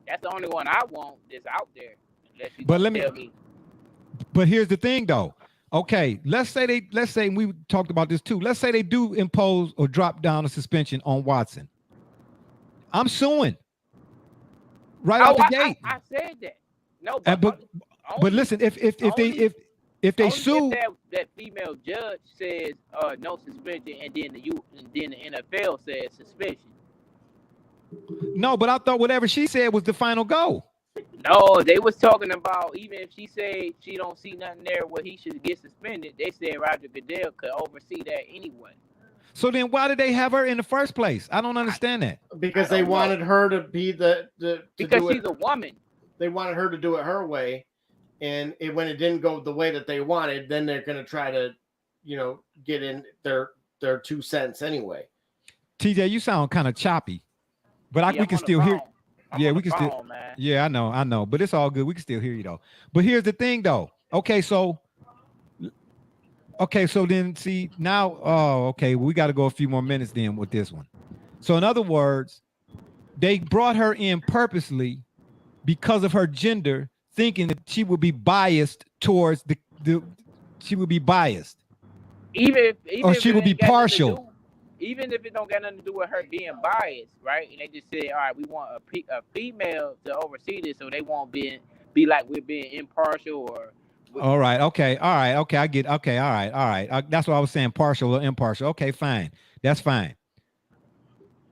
That's the only one I want that's out there. But here's the thing though. Okay, let's say we talked about this too. Let's say they do impose or drop down a suspension on Watson. I'm suing. Right out the gate. I said that. No, but listen, if they sue, that female judge says no suspension, and then the NFL says suspension. No, but I thought whatever she said was the final go. No, they was talking about even if she said she don't see nothing there where he should get suspended, they said Roger Goodell could oversee that anyway. So then why did they have her in the first place? I don't understand that. Because they wanted her to be because she's a woman. They wanted her to do it her way, and when it didn't go the way that they wanted, then they're going to try to, get in their 2 cents anyway. TJ, you sound kind of choppy, but we can still hear. Yeah, we can still. Man. Yeah, I know, but it's all good. We can still hear you though. But here's the thing, though. Okay, so then see now. Oh, okay, we got to go a few more minutes then with this one. So in other words, they brought her in purposely because of her gender, thinking that she would be biased towards she would be biased, even or she would be partial. Even if it don't got nothing to do with her being biased, right? And they just say, all right, we want a female to oversee this, so they won't be like we're being impartial or. All right. Okay. All right. Okay. I get. Okay. All right. All right. That's what I was saying. Partial or impartial. Okay. Fine. That's fine.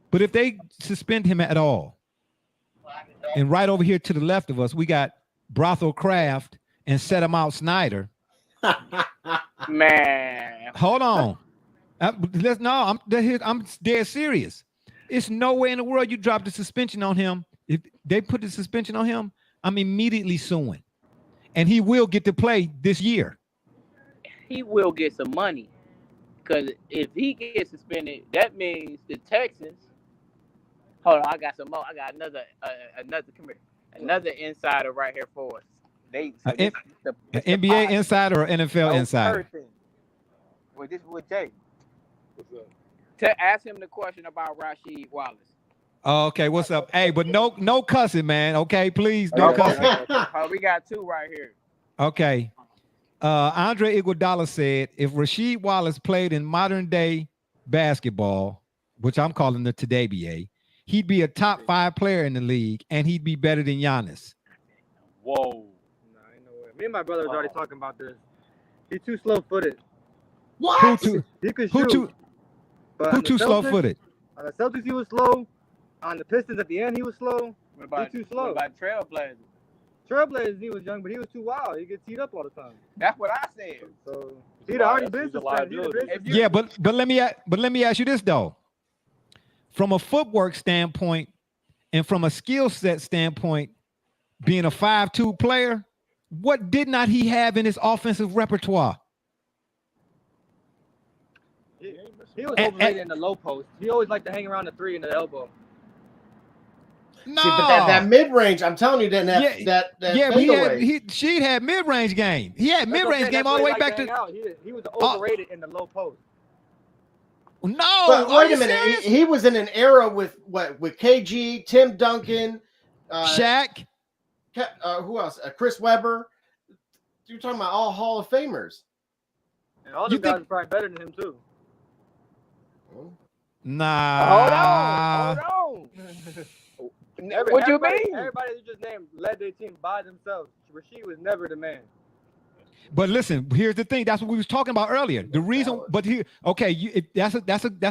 But if they suspend him at all, and right over here to the left of us, we got Brothel Craft and Set Him Out Snyder. Man. Hold on. I'm dead serious. It's no way in the world you drop the suspension on him. If they put the suspension on him, I'm immediately suing. And he will get to play this year. He will get some money. Because if he gets suspended, that means the Texans. Hold on, I got some more. I got another insider right here for us. An NBA insider or NFL insider? Well, this is with Jay. To ask him the question about Rasheed Wallace. Oh, okay, what's up? Hey, but no cussing, man. Okay, please, no cussing. We got 2 right here. Okay. Andre Iguodala said if Rasheed Wallace played in modern day basketball, which I'm calling the Today BA, he'd be a top 5 player in the league, and he'd be better than Giannis. Whoa. No, ain't no way. Me and my brother was already talking about this. He's too slow-footed. What? He could shoot. Who too slow-footed? On the Celtics, he was slow. On the Pistons, at the end, he was slow. He's too slow. What about Trailblazers? Trailblazers, he was young, but he was too wild. He get teed up all the time. That's what I said. So he'd already been suspended. Yeah, but let me ask you this though. From a footwork standpoint and from a skill set standpoint, being a 5'2" player, what did not he have in his offensive repertoire? He was overrated in the low post. He always liked to hang around the 3 and the elbow. No, See, but that mid range, I'm telling you, that Sheed had mid range game. He had mid range game all the way back to. He was overrated in the low post. No, but wait a minute. He was in an era with KG, Tim Duncan, Shaq. Who else? Chris Webber. You're talking about all Hall of Famers. And all these guys are probably better than him too. Nah. Hold on. What you mean? Everybody you just named led their team by themselves. Rasheed was never the man. But listen, here's the thing. That's what we was talking about earlier. The reason, but here, okay, that's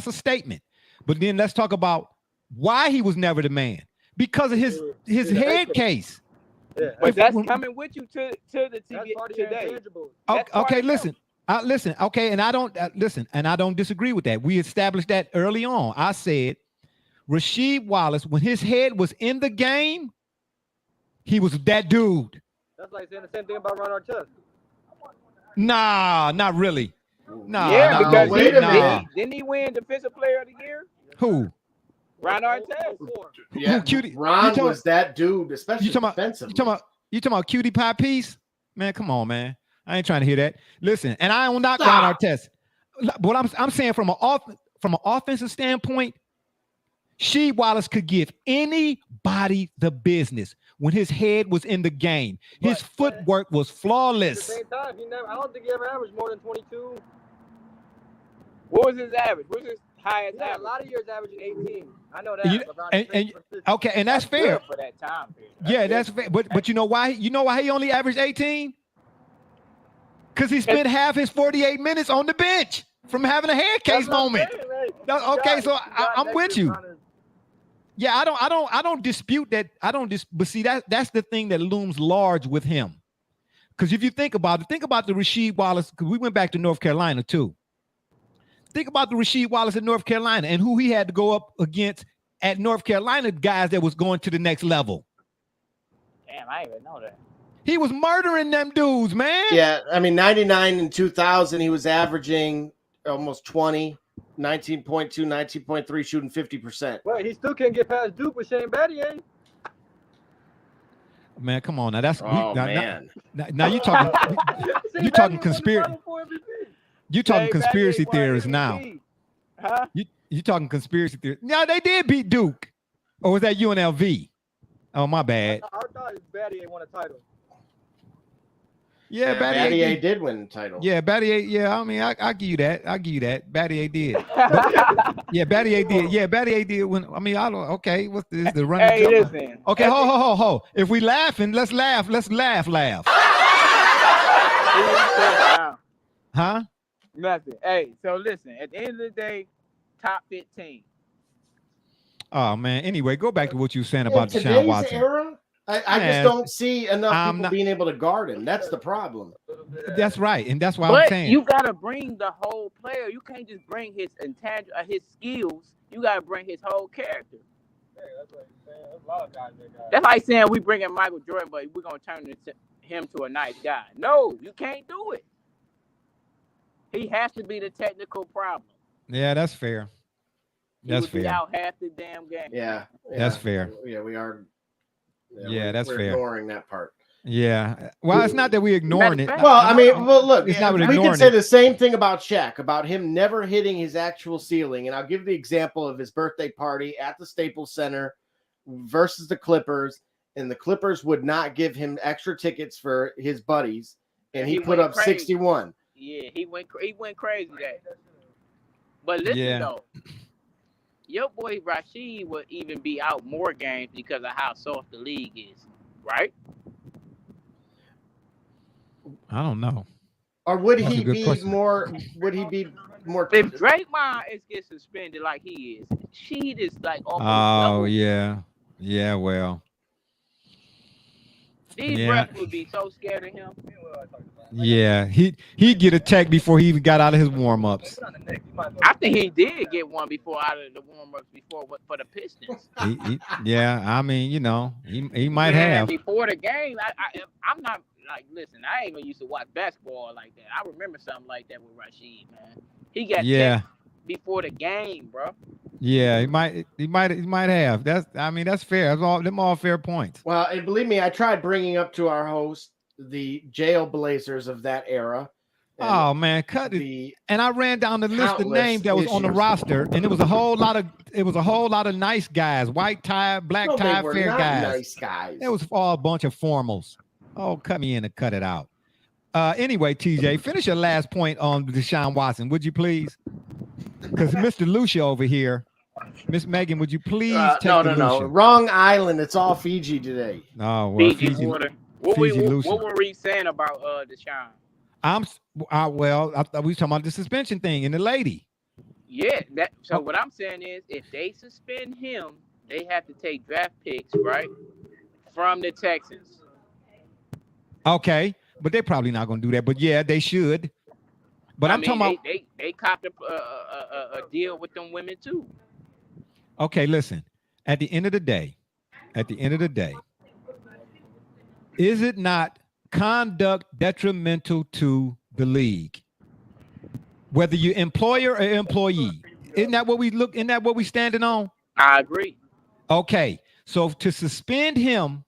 a statement. But then let's talk about why he was never the man. Because of his head case. Yeah. But that's coming with you to the TV today. Okay, listen. Listen. Okay, and I don't and I don't disagree with that. We established that early on. I said Rasheed Wallace, when his head was in the game, he was that dude. That's like saying the same thing about Ron Artest. Nah, not really. Nah. Yeah, because wait a minute. Didn't he win Defensive Player of the Year? Who? Ron Artest. Yeah, Ron was that dude, especially defensively. You talking about Cutie Pie Piece? Man, come on, man. I ain't trying to hear that. Listen, and I don't knock Ron Artest. But I'm saying from an offensive standpoint, Rasheed Wallace could give anybody the business when his head was in the game. His footwork was flawless. At the same time, I don't think he ever averaged more than 22. What was his average? What was his highest average? A lot of years averaging 18. I know that. Okay, and that's fair. For that time period. Yeah, that's fair. But you know why? You know why he only averaged 18? Because he spent half his 48 minutes on the bench from having a head case moment. Okay, so I'm with you. Yeah, I don't dispute that. But see, that's the thing that looms large with him. Because if you think about the Rasheed Wallace, because we went back to North Carolina too. Think about the Rasheed Wallace in North Carolina and who he had to go up against at North Carolina, guys that was going to the next level. Damn, I didn't even know that. He was murdering them dudes, man. Yeah, I mean, 99 and 2000, he was averaging almost 20. 19.2, 19.3, shooting 50%. Wait, he still can't get past Duke with Shane Battier. Man, come on now. That's man. Now you talking you talking conspiracy. You talking conspiracy theorists now. Huh? You talking conspiracy theorists. No, they did beat Duke. Or was that UNLV? Oh, my bad. I thought Battier won a title. Yeah, Battier did win the title. Yeah, Battier. Yeah, I mean, I give you that. Battier did. Yeah, Battier did. Yeah, Battier did win. I mean, I don't. Okay, what's this? The running. Hey, listen. Okay, ho. If we laughing, let's laugh. Let's laugh. Huh? Nothing. Hey, so listen. At the end of the day, top 15. Oh man. Anyway, go back to what you were saying about Deshaun Watson. Era, I just don't see enough people being able to guard him. That's the problem. That's right, and that's why I'm saying you gotta bring the whole player. You can't just bring his intangible, his skills. You gotta bring his whole character. Yeah, that's what I'm saying. There's a lot of guys that That's like saying we bringing Michael Jordan, but we're gonna turn him to a nice guy. No, you can't do it. He has to be the technical problem. Yeah, that's fair. That's fair. Be out half the damn game. Yeah, that's fair. Yeah, we are. Yeah, that's fair. Ignoring that part. Yeah. Well, it's not that we're ignoring it. Well, I mean, look, it's not we can say the same thing about Shaq, about him never hitting his actual ceiling. And I'll give the example of his birthday party at the Staples Center versus the Clippers. And the Clippers would not give him extra tickets for his buddies. And he put up crazy. 61. Yeah, he went crazy that. But listen, though. Your boy Rasheed would even be out more games because of how soft the league is, right? I don't know. Or would he be more? Would he be more? If Draymond gets suspended like he is, Sheed is like almost. Oh yeah. Well. These refs would be so scared of him. Yeah, he'd get attacked before he even got out of his warm-ups. I think he did get one before out of the warm-ups for the Pistons. Yeah, I mean, he might have. Before the game, I'm not like, listen, I ain't even used to watch basketball like that. I remember something like that with Rasheed, man. He got checked before the game, bro. Yeah, he might have. That's fair. Them all fair points. Well, and believe me, I tried bringing up to our host the jail blazers of that era. Oh man, cut it. And I ran down the list of names that was on the roster, and it was a whole lot of nice guys, white tie, black tie, fair guys. Nice guys. It was all a bunch of formals. Oh, cut me in and cut it out. Anyway, TJ, finish your last point on Deshaun Watson, would you please? Because Mr. Lucia over here, Miss Megan, would you please take No. Wrong island. It's all Fiji today. Oh, well, Fiji water. What were we saying about Deshaun? I thought we were talking about the suspension thing and the lady. Yeah, so what I'm saying is if they suspend him, they have to take draft picks, right? From the Texans. Okay, but they're probably not going to do that. But yeah, they should. But I'm talking about they copped a deal with them women too. Okay, listen. At the end of the day, is it not conduct detrimental to the league? Whether you're employer or employee, isn't that what we standing on? I agree. Okay, so to suspend him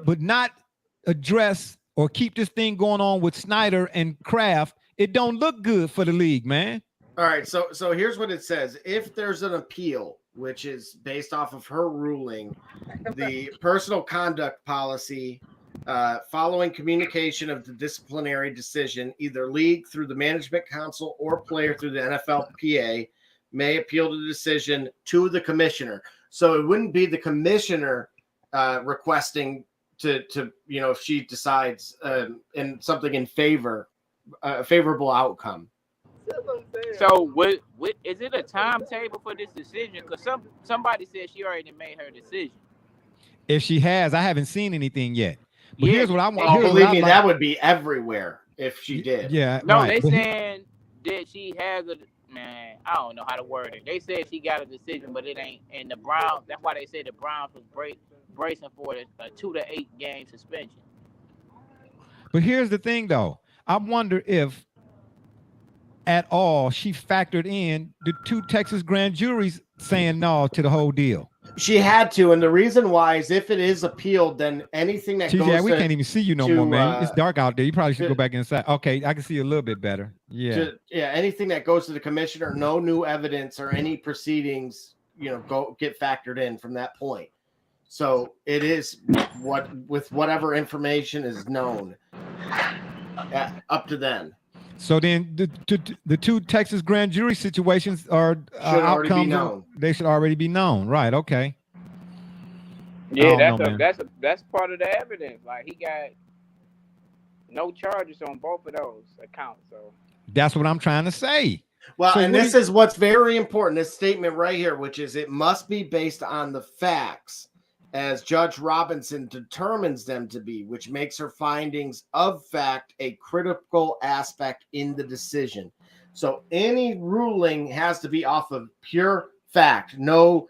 but not address or keep this thing going on with Snyder and Kraft, it don't look good for the league, man. All right, so here's what it says. If there's an appeal, which is based off of her ruling, the personal conduct policy following communication of the disciplinary decision, either league through the management council or player through the NFLPA may appeal the decision to the commissioner. So it wouldn't be the commissioner requesting to if she decides in something in favor, a favorable outcome. So what is it a timetable for this decision? Because somebody said she already made her decision. If she has, I haven't seen anything yet. But here's what I want. Oh, believe me, that would be everywhere if she did. Yeah. No, right. they saying that she has I don't know how to word it. They said she got a decision, but it ain't. And the Browns, that's why they said the Browns was bracing for a 2 to 8 game suspension. But here's the thing, though. I wonder if at all she factored in the 2 Texas grand juries saying no to the whole deal. She had to, and the reason why is if it is appealed, then anything that goes we can't even see you no more, man. It's dark out there. You probably should go back inside. Okay, I can see you a little bit better. Yeah. Anything that goes to the commissioner, no new evidence or any proceedings, get factored in from that point. So it is with whatever information is known up to then. So then the 2 Texas grand jury situations are outcomes. They should already be known. Right. Okay. Yeah, that's part of the evidence. Like he got no charges on both of those accounts. So that's what I'm trying to say. Well, and this is what's very important, this statement right here, which is it must be based on the facts as Judge Robinson determines them to be, which makes her findings of fact a critical aspect in the decision. So any ruling has to be off of pure fact, no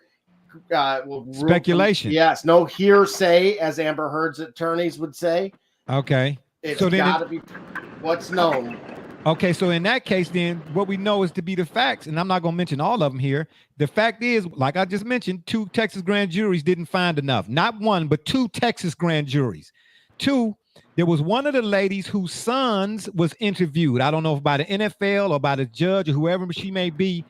speculation. Yes, no hearsay, as Amber Heard's attorneys would say. Okay. It's got to be what's known. Okay, so in that case, then what we know is to be the facts, and I'm not going to mention all of them here. The fact is, like I just mentioned, 2 Texas grand juries didn't find enough. Not 1, but 2 Texas grand juries. 2, there was one of the ladies whose sons was interviewed. I don't know if by the NFL or by the judge or whoever she may be.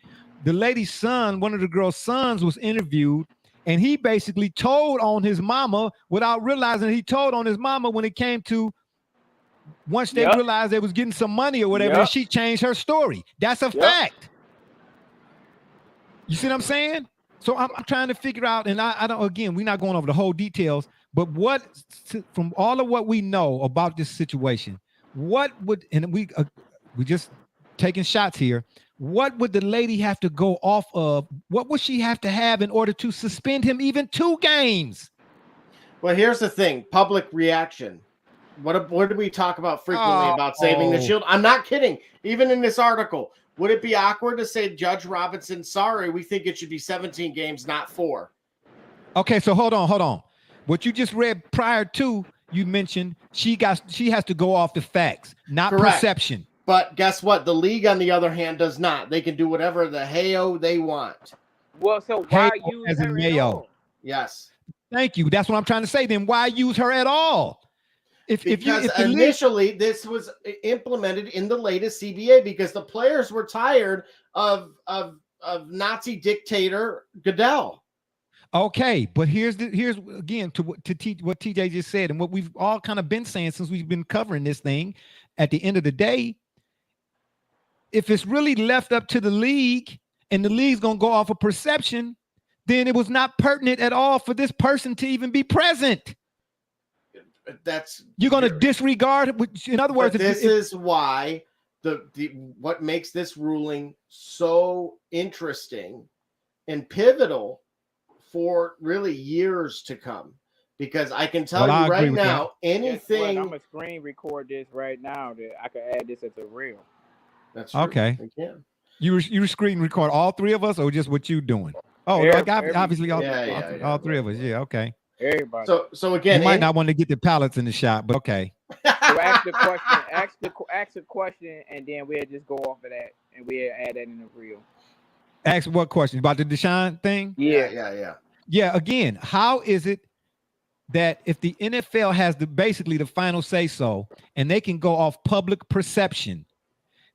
The lady's son, one of the girl's sons, was interviewed, and he basically told on his mama without realizing he told on his mama when it came to once they realized they was getting some money or whatever, and she changed her story. That's a fact. You see what I'm saying? So I'm trying to figure out, and I don't, again, we're not going over the whole details, but from all of what we know about this situation, what would, and we just taking shots here, what would the lady have to go off of? What would she have to have in order to suspend him even 2 games? Well, here's the thing, public reaction. What do we talk about frequently about saving the shield? I'm not kidding. Even in this article, would it be awkward to say, Judge Robinson, sorry, we think it should be 17 games, not 4? Okay, so hold on. What you just read prior to, you mentioned she has to go off the facts, not perception. But guess what? The league, on the other hand, does not. They can do whatever the hey-oh they want. Well, so why Halo use as in her at mayo. all? Yes. Thank you. That's what I'm trying to say. Then why use her at all? Because initially this was implemented in the latest CBA because the players were tired of Nazi dictator Goodell. Okay, but here's again to what TJ just said, and what we've all kind of been saying since we've been covering this thing. At the end of the day, if it's really left up to the league and the league's gonna go off of perception, then it was not pertinent at all for this person to even be present. You're gonna disregard. In other words, this is why what makes this ruling so interesting and pivotal for really years to come, because I can tell you right now, anything. I'm gonna screen record this right now that I can add this as a reel. That's true. Okay. You screen record all three of us, or just what you doing? Oh, obviously all three of us. Yeah. Okay. Everybody. So again, you might not want to get the pallets in the shot, but okay. So ask the question. Ask a question, and then we'll just go off of that, and we'll add that in the reel. Ask what question about the Deshaun thing? Yeah. Again, how is it that if the NFL has basically the final say so, and they can go off public perception,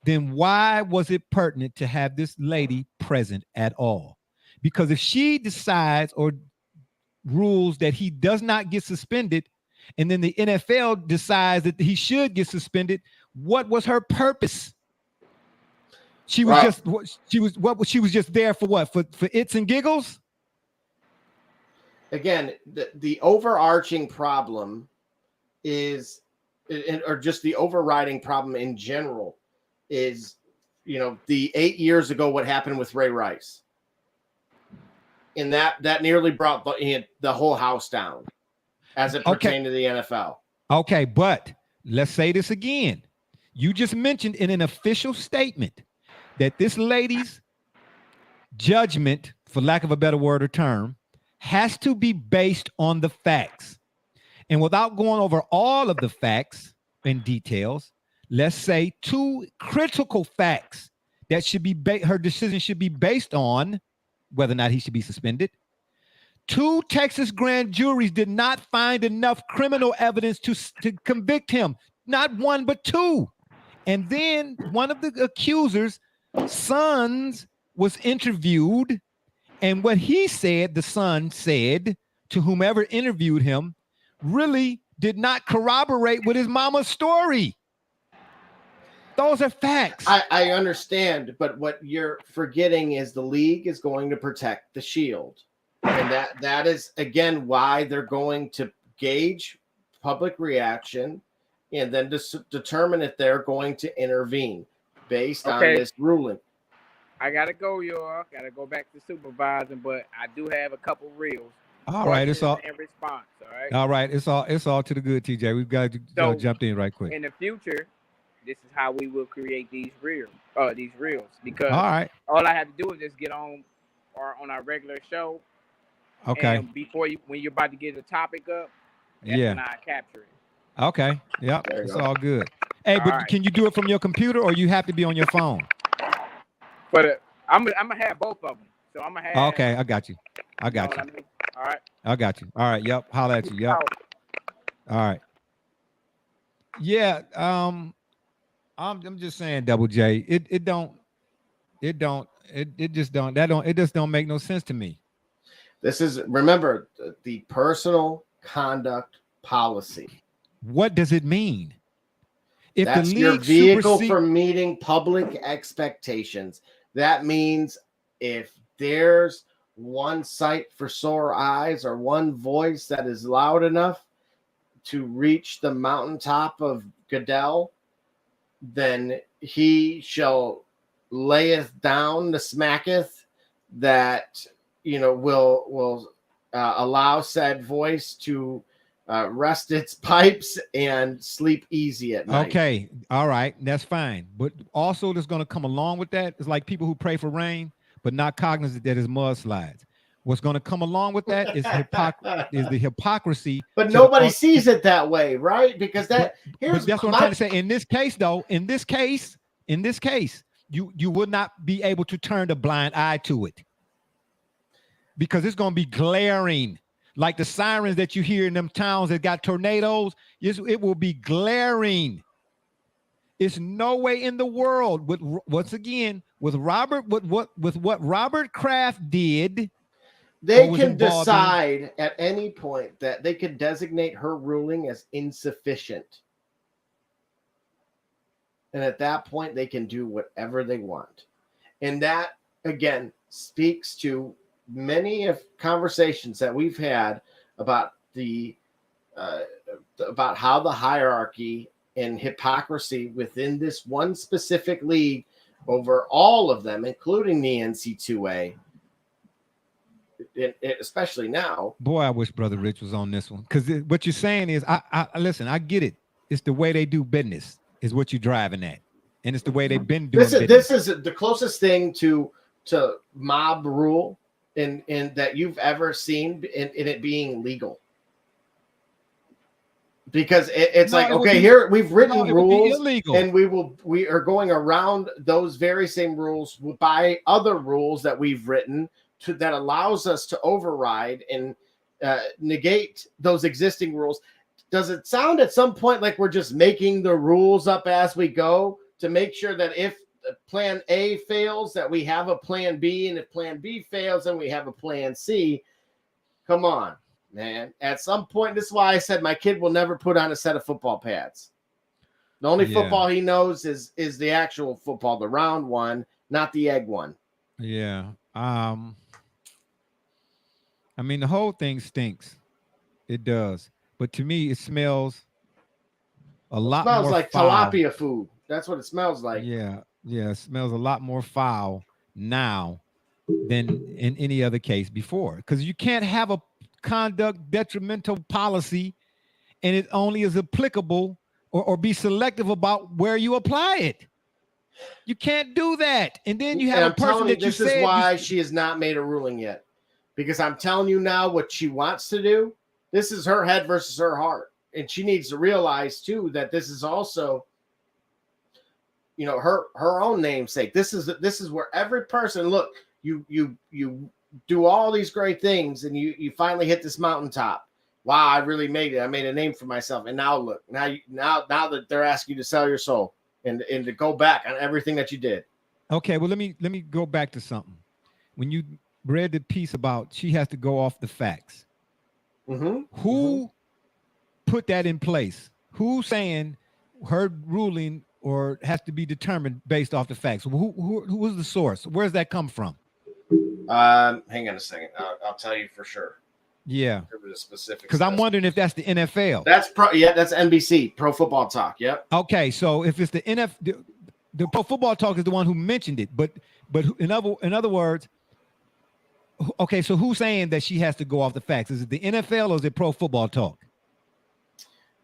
then why was it pertinent to have this lady present at all? Because if she decides or rules that he does not get suspended, and then the NFL decides that he should get suspended, what was her purpose? She was she was just there for what? For its and giggles? Again, the overarching problem is, or just the overriding problem in general is, the 8 years ago, what happened with Ray Rice. And that nearly brought the whole house down as it pertained to the NFL. Okay, but let's say this again. You just mentioned in an official statement that this lady's judgment, for lack of a better word or term, has to be based on the facts. And without going over all of the facts and details, let's say two critical facts that should be her decision should be based on whether or not he should be suspended. 2 Texas grand juries did not find enough criminal evidence to convict him. Not 1, but 2. And then one of the accusers' sons was interviewed. And what he said, the son said to whomever interviewed him, really did not corroborate with his mama's story. Those are facts. I understand, but what you're forgetting is the league is going to protect the shield. And that is, again, why they're going to gauge public reaction and then determine if they're going to intervene based on this ruling. I gotta go, y'all. Gotta go back to supervising, but I do have a couple reels. All right, it's all in response. All right, it's all to the good, TJ. We've got to jump in right quick. In the future, this is how we will create these reels. Because all I have to do is just get on our regular show. Okay. And when you're about to get a topic up, that's when I capture it. Okay. Yep. It's all good. Hey, but can you do it from your computer, or you have to be on your phone? But I'm gonna have both of them. So I'm gonna have. Okay, I got you. I got you. I mean? All right. I got you. All right. Yep. Holla at you. Yep. All right. Yeah. I'm just saying, Double J. It just don't make no sense to me. This is, remember, the personal conduct policy. What does it mean? If that's the league your vehicle for meeting public expectations. That means if there's one sight for sore eyes or one voice that is loud enough to reach the mountaintop of Goodell, then he shall layeth down the smacketh that will allow said voice to rest its pipes and sleep easy at night. Okay, all right, that's fine. But also, there's going to come along with that. It's like people who pray for rain, but not cognizant that it's mudslides. What's going to come along with that is the hypocrisy. But nobody sees it that way, right? Because that's what I'm trying to say. In this case, though, in this case, you would not be able to turn a blind eye to it. because it's going to be glaring. Like the sirens that you hear in them towns that got tornadoes, it will be glaring. It's no way in the world with once again with what Robert Kraft did. They can decide at any point that they could designate her ruling as insufficient. And at that point, they can do whatever they want. And that, again, speaks to many of conversations that we've had about about how the hierarchy and hypocrisy within this one specific league over all of them, including the NC2A, especially now. Boy, I wish Brother Rich was on this one, because what you're saying is, I listen, I get it. It's the way they do business is what you're driving at, and it's the way they've been doing business. This is the closest thing to mob rule in that you've ever seen in it being legal. Because it's like, okay, here we've written rules, and we are going around those very same rules by other rules that we've written that allows us to override and negate those existing rules. Does it sound at some point like we're just making the rules up as we go to make sure that if plan A fails, that we have a plan B, and if plan B fails, then we have a plan C? Come on, man. At some point, this is why I said my kid will never put on a set of football pads. The only football he knows is the actual football, the round one, not the egg one. Yeah. I mean, the whole thing stinks. It does. But to me, it smells a lot more smells like foul. tilapia food. That's what it smells like. Yeah. Yeah. It smells a lot more foul now than in any other case before. Because you can't have a conduct detrimental policy and it only is applicable or be selective about where you apply it. You can't do that. And then you have a person that you said. This is why she has not made a ruling yet. Because I'm telling you now what she wants to do. This is her head versus her heart. And she needs to realize, too, that this is also, her own namesake. This is where every person, look, you do all these great things, and you finally hit this mountaintop. Wow, I really made it. I made a name for myself. And now look, now that they're asking you to sell your soul and to go back on everything that you did. Okay, well, let me go back to something. When you read the piece about she has to go off the facts, who put that in place? Who's saying her ruling or has to be determined based off the facts? Who was the source? Where's that come from? Hang on a second. I'll tell you for sure. Yeah, because I'm wondering if that's the NFL. That's that's NBC, Pro Football Talk. Yep. Okay, so if it's the NFL, the Pro Football Talk is the one who mentioned it. But in other words, okay, so who's saying that she has to go off the facts? Is it the NFL or is it Pro Football Talk?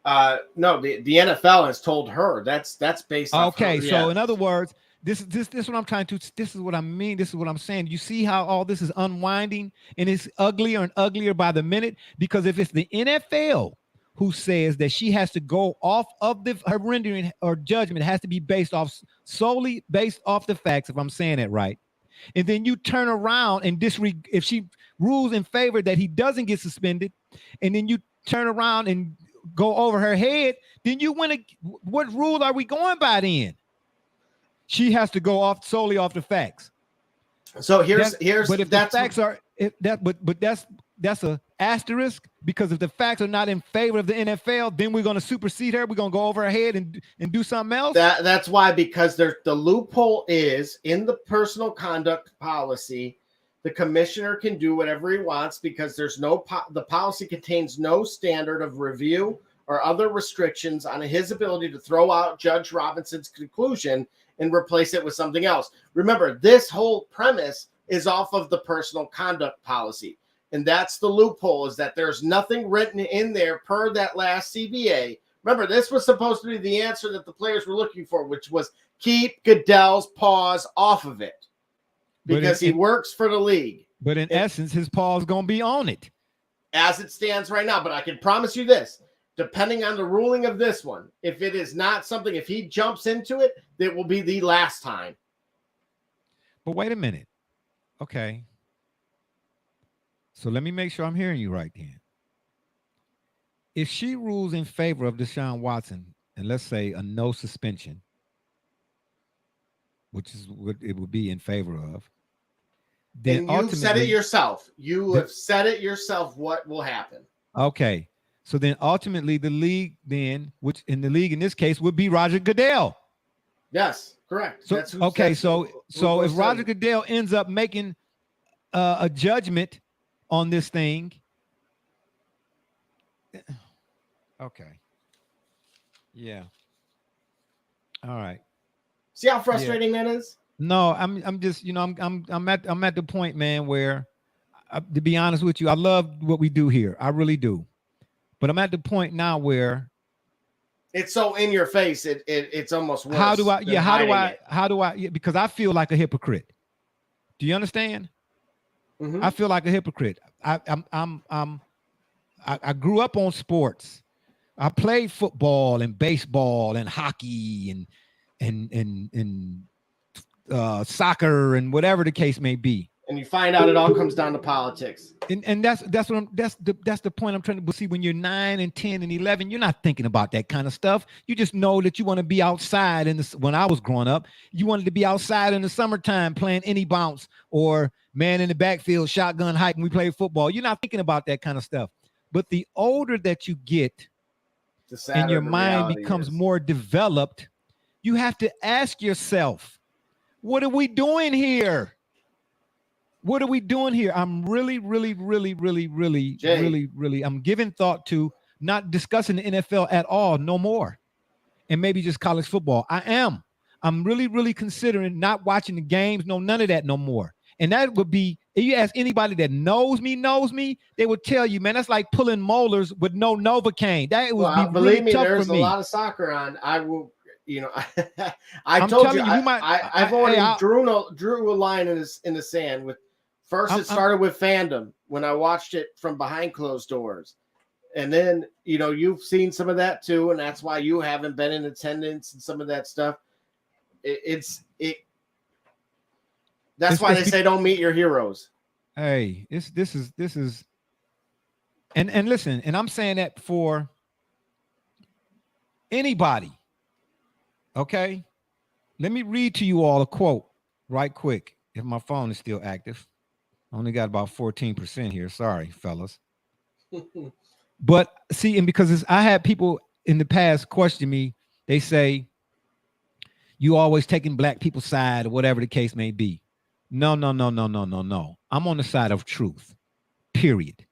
No, the NFL has told her that's based on. Okay, so in other words, this is what I'm trying to. This is what I mean. This is what I'm saying. You see how all this is unwinding and it's uglier and uglier by the minute? Because if it's the NFL who says that she has to go off of her rendering or judgment has to be solely based off the facts, if I'm saying it right, and then you turn around and if she rules in favor that he doesn't get suspended, and then you turn around and go over her head, then you win. What rule are we going by then? She has to go solely off the facts. So here's but if the facts are but that's a asterisk, because if the facts are not in favor of the NFL, then we're going to supersede her. We're going to go over her head and do something else. That's why, because the loophole is in the personal conduct policy. The commissioner can do whatever he wants because there's the policy contains no standard of review or other restrictions on his ability to throw out Judge Robinson's conclusion and replace it with something else. Remember, this whole premise is off of the personal conduct policy. And that's the loophole, is that there's nothing written in there per that last CBA. Remember, this was supposed to be the answer that the players were looking for, which was keep Goodell's paws off of it. Because he works for the league. But in essence, his paw is going to be on it. As it stands right now. But I can promise you this. Depending on the ruling of this one, if it is not something, if he jumps into it, it will be the last time. But wait a minute. Okay. So let me make sure I'm hearing you right then. If she rules in favor of Deshaun Watson, and let's say a no suspension, which is what it would be in favor of, then and you've said it yourself. You have said it yourself what will happen. Okay. So then ultimately the league then, which in the league in this case would be Roger Goodell. Yes, correct. So so if Roger Goodell ends up making a judgment on this thing, okay, yeah, all right. See how frustrating that is? No, I'm just, you know, I'm at the point, man, where to be honest with you, I love what we do here. I really do. But I'm at the point now where it's so in your face. It's almost worse. How do I because I feel like a hypocrite. Do you understand? I feel like a hypocrite. I grew up on sports. I played football and baseball and hockey and soccer and whatever the case may be. And you find out it all comes down to politics. And that's the point I'm trying to see. When you're 9 and 10 and 11, you're not thinking about that kind of stuff. You just know that you want to be outside. When I was growing up, you wanted to be outside in the summertime playing any bounce or man in the backfield, shotgun hike when we play football. You're not thinking about that kind of stuff. But the older that you get and your mind becomes more developed, you have to ask yourself, what are we doing here? What are we doing here? I'm really, I'm giving thought to not discussing the NFL at all, no more. And maybe just college football. I'm really considering not watching the games, none of that no more. And that would be, if you ask anybody that knows me, they would tell you, man, that's like pulling molars with no Novocaine. That would be believe really me, tough there's for me. a lot of soccer on. I will, I told you, I've already drew a line in the sand with. First, it started with fandom when I watched it from behind closed doors. And then, you've seen some of that too. And that's why you haven't been in attendance and some of that stuff. That's why they say don't meet your heroes. Hey, this is, and listen, and I'm saying that for anybody. Okay. Let me read to you all a quote right quick. If my phone is still active. Only got about 14% here. Sorry, fellas. But see, and because I had people in the past question me, they say, you always taking black people's side or whatever the case may be. No. I'm on the side of truth, period.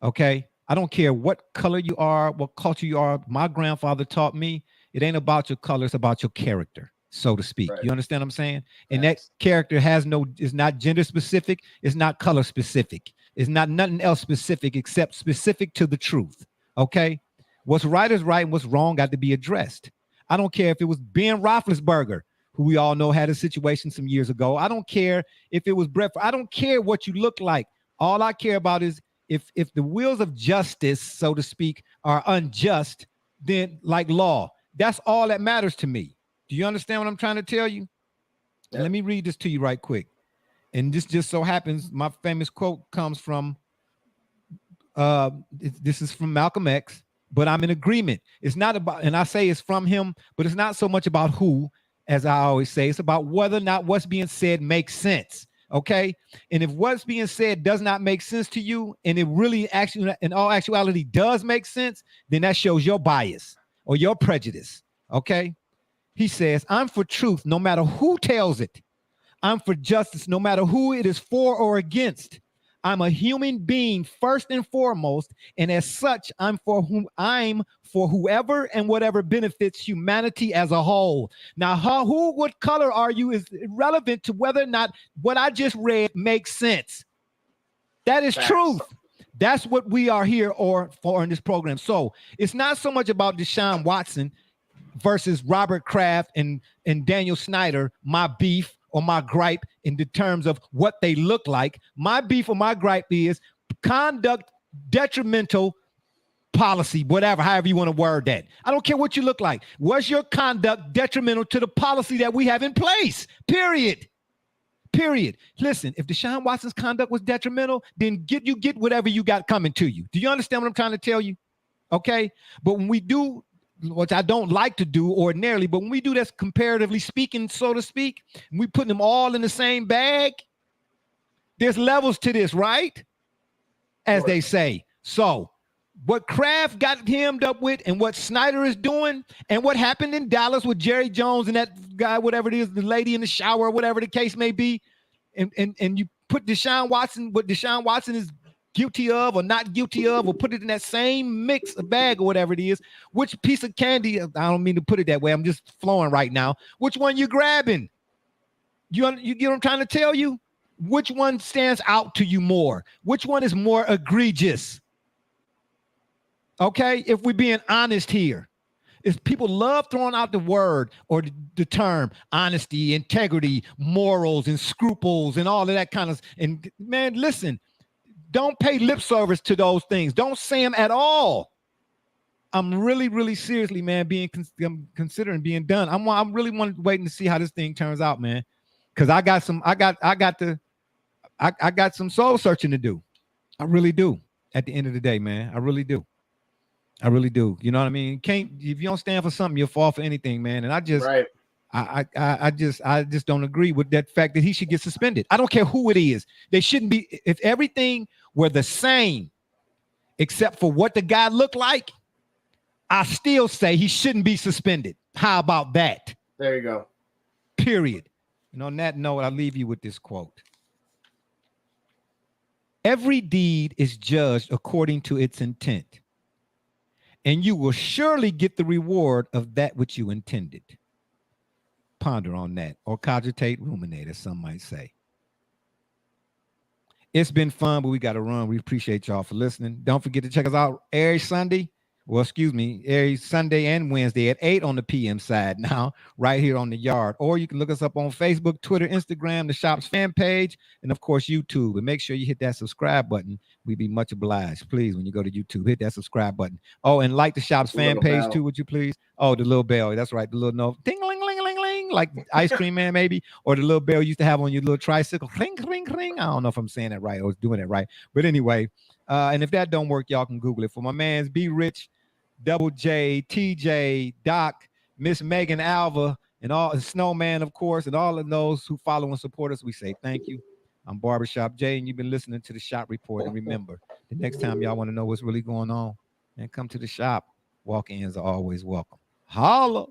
Okay? I don't care what color you are, what culture you are. My grandfather taught me, it ain't about your color, it's about your character, so to speak. Right. You understand what I'm saying? And that character is not gender specific. It's not color specific. It's not nothing else specific except specific to the truth. Okay. What's right is right and what's wrong got to be addressed. I don't care if it was Ben Roethlisberger, who we all know had a situation some years ago. I don't care if it was Brett. I don't care what you look like. All I care about is if the wheels of justice, so to speak, are unjust, then like law, that's all that matters to me. Do you understand what I'm trying to tell you? Yep. Let me read this to you right quick. And this just so happens, my famous quote comes from, this is from Malcolm X, but I'm in agreement. It's not about, and I say it's from him, but it's not so much about who, as I always say, it's about whether or not what's being said makes sense. Okay. And if what's being said does not make sense to you, and it really actually, in all actuality, does make sense, then that shows your bias or your prejudice. Okay. He says, I'm for truth no matter who tells it. I'm for justice no matter who it is for or against. I'm a human being first and foremost, and as such, I'm for whoever and whatever benefits humanity as a whole. Now, what color are you is irrelevant to whether or not what I just read makes sense. That is truth. That's what we are here for in this program. So it's not so much about Deshaun Watson versus Robert Kraft and Daniel Snyder, my beef or my gripe in the terms of what they look like. My beef or my gripe is conduct detrimental policy, whatever, however you want to word that. I don't care what you look like. Was your conduct detrimental to the policy that we have in place? Period. Period. Listen, if Deshaun Watson's conduct was detrimental, then get whatever you got coming to you. Do you understand what I'm trying to tell you? Okay. But when we do, which I don't like to do ordinarily, but when we do this comparatively speaking, so to speak, and we put them all in the same bag, there's levels to this, right? As they say. So what Kraft got hemmed up with and what Snyder is doing and what happened in Dallas with Jerry Jones and that guy, whatever it is, the lady in the shower, whatever the case may be, and you put Deshaun Watson, what Deshaun Watson is guilty of or not guilty of, or put it in that same mix of bag or whatever it is, which piece of candy, I don't mean to put it that way, I'm just flowing right now, which one you grabbing? You get what I'm trying to tell you? Which one stands out to you more? Which one is more egregious? Okay, if we're being honest here, if people love throwing out the word or the term honesty, integrity, morals, and scruples, and all of that kind of, and man, listen, don't pay lip service to those things. Don't say them at all. I'm really, really seriously, man, I'm considering being done. I'm really waiting to see how this thing turns out, man, because I got some soul searching to do. I really do. At the end of the day, man, I really do. I really do. You know what I mean? If you don't stand for something, you'll fall for anything, man. And I just, right. I just don't agree with that fact that he should get suspended. I don't care who it is. They shouldn't be. If everything were the same, except for what the guy looked like, I still say he shouldn't be suspended. How about that? There you go. Period. And on that note, I'll leave you with this quote. Every deed is judged according to its intent, and you will surely get the reward of that which you intended. Ponder on that, or cogitate, ruminate, as some might say. It's been fun, but we got to run. We appreciate y'all for listening. Don't forget to check us out every Sunday. Well, excuse me, every Sunday and Wednesday at 8 on the PM side now, right here on the yard. Or you can look us up on Facebook, Twitter, Instagram, the shop's fan page, and of course, YouTube. And make sure you hit that subscribe button. We'd be much obliged. Please, when you go to YouTube, hit that subscribe button. Oh, and like the shop's fan page too, would you please? Oh, the little bell. That's right. The little note. Ding-a-ling-ling-ling-ling, like Ice Cream Man maybe, or the little bell you used to have on your little tricycle. Ring, ring, ring. I don't know if I'm saying that right or doing it right. But anyway, and if that don't work, y'all can Google it. For my man's Be Rich, Double J, TJ, Doc, Miss Megan Alva, and all and Snowman, of course, and all of those who follow and support us, we say thank you. I'm Barbershop Jay, and you've been listening to the Shop Report. And remember, the next time y'all want to know what's really going on, man, come to the shop. Walk-ins are always welcome. Holla.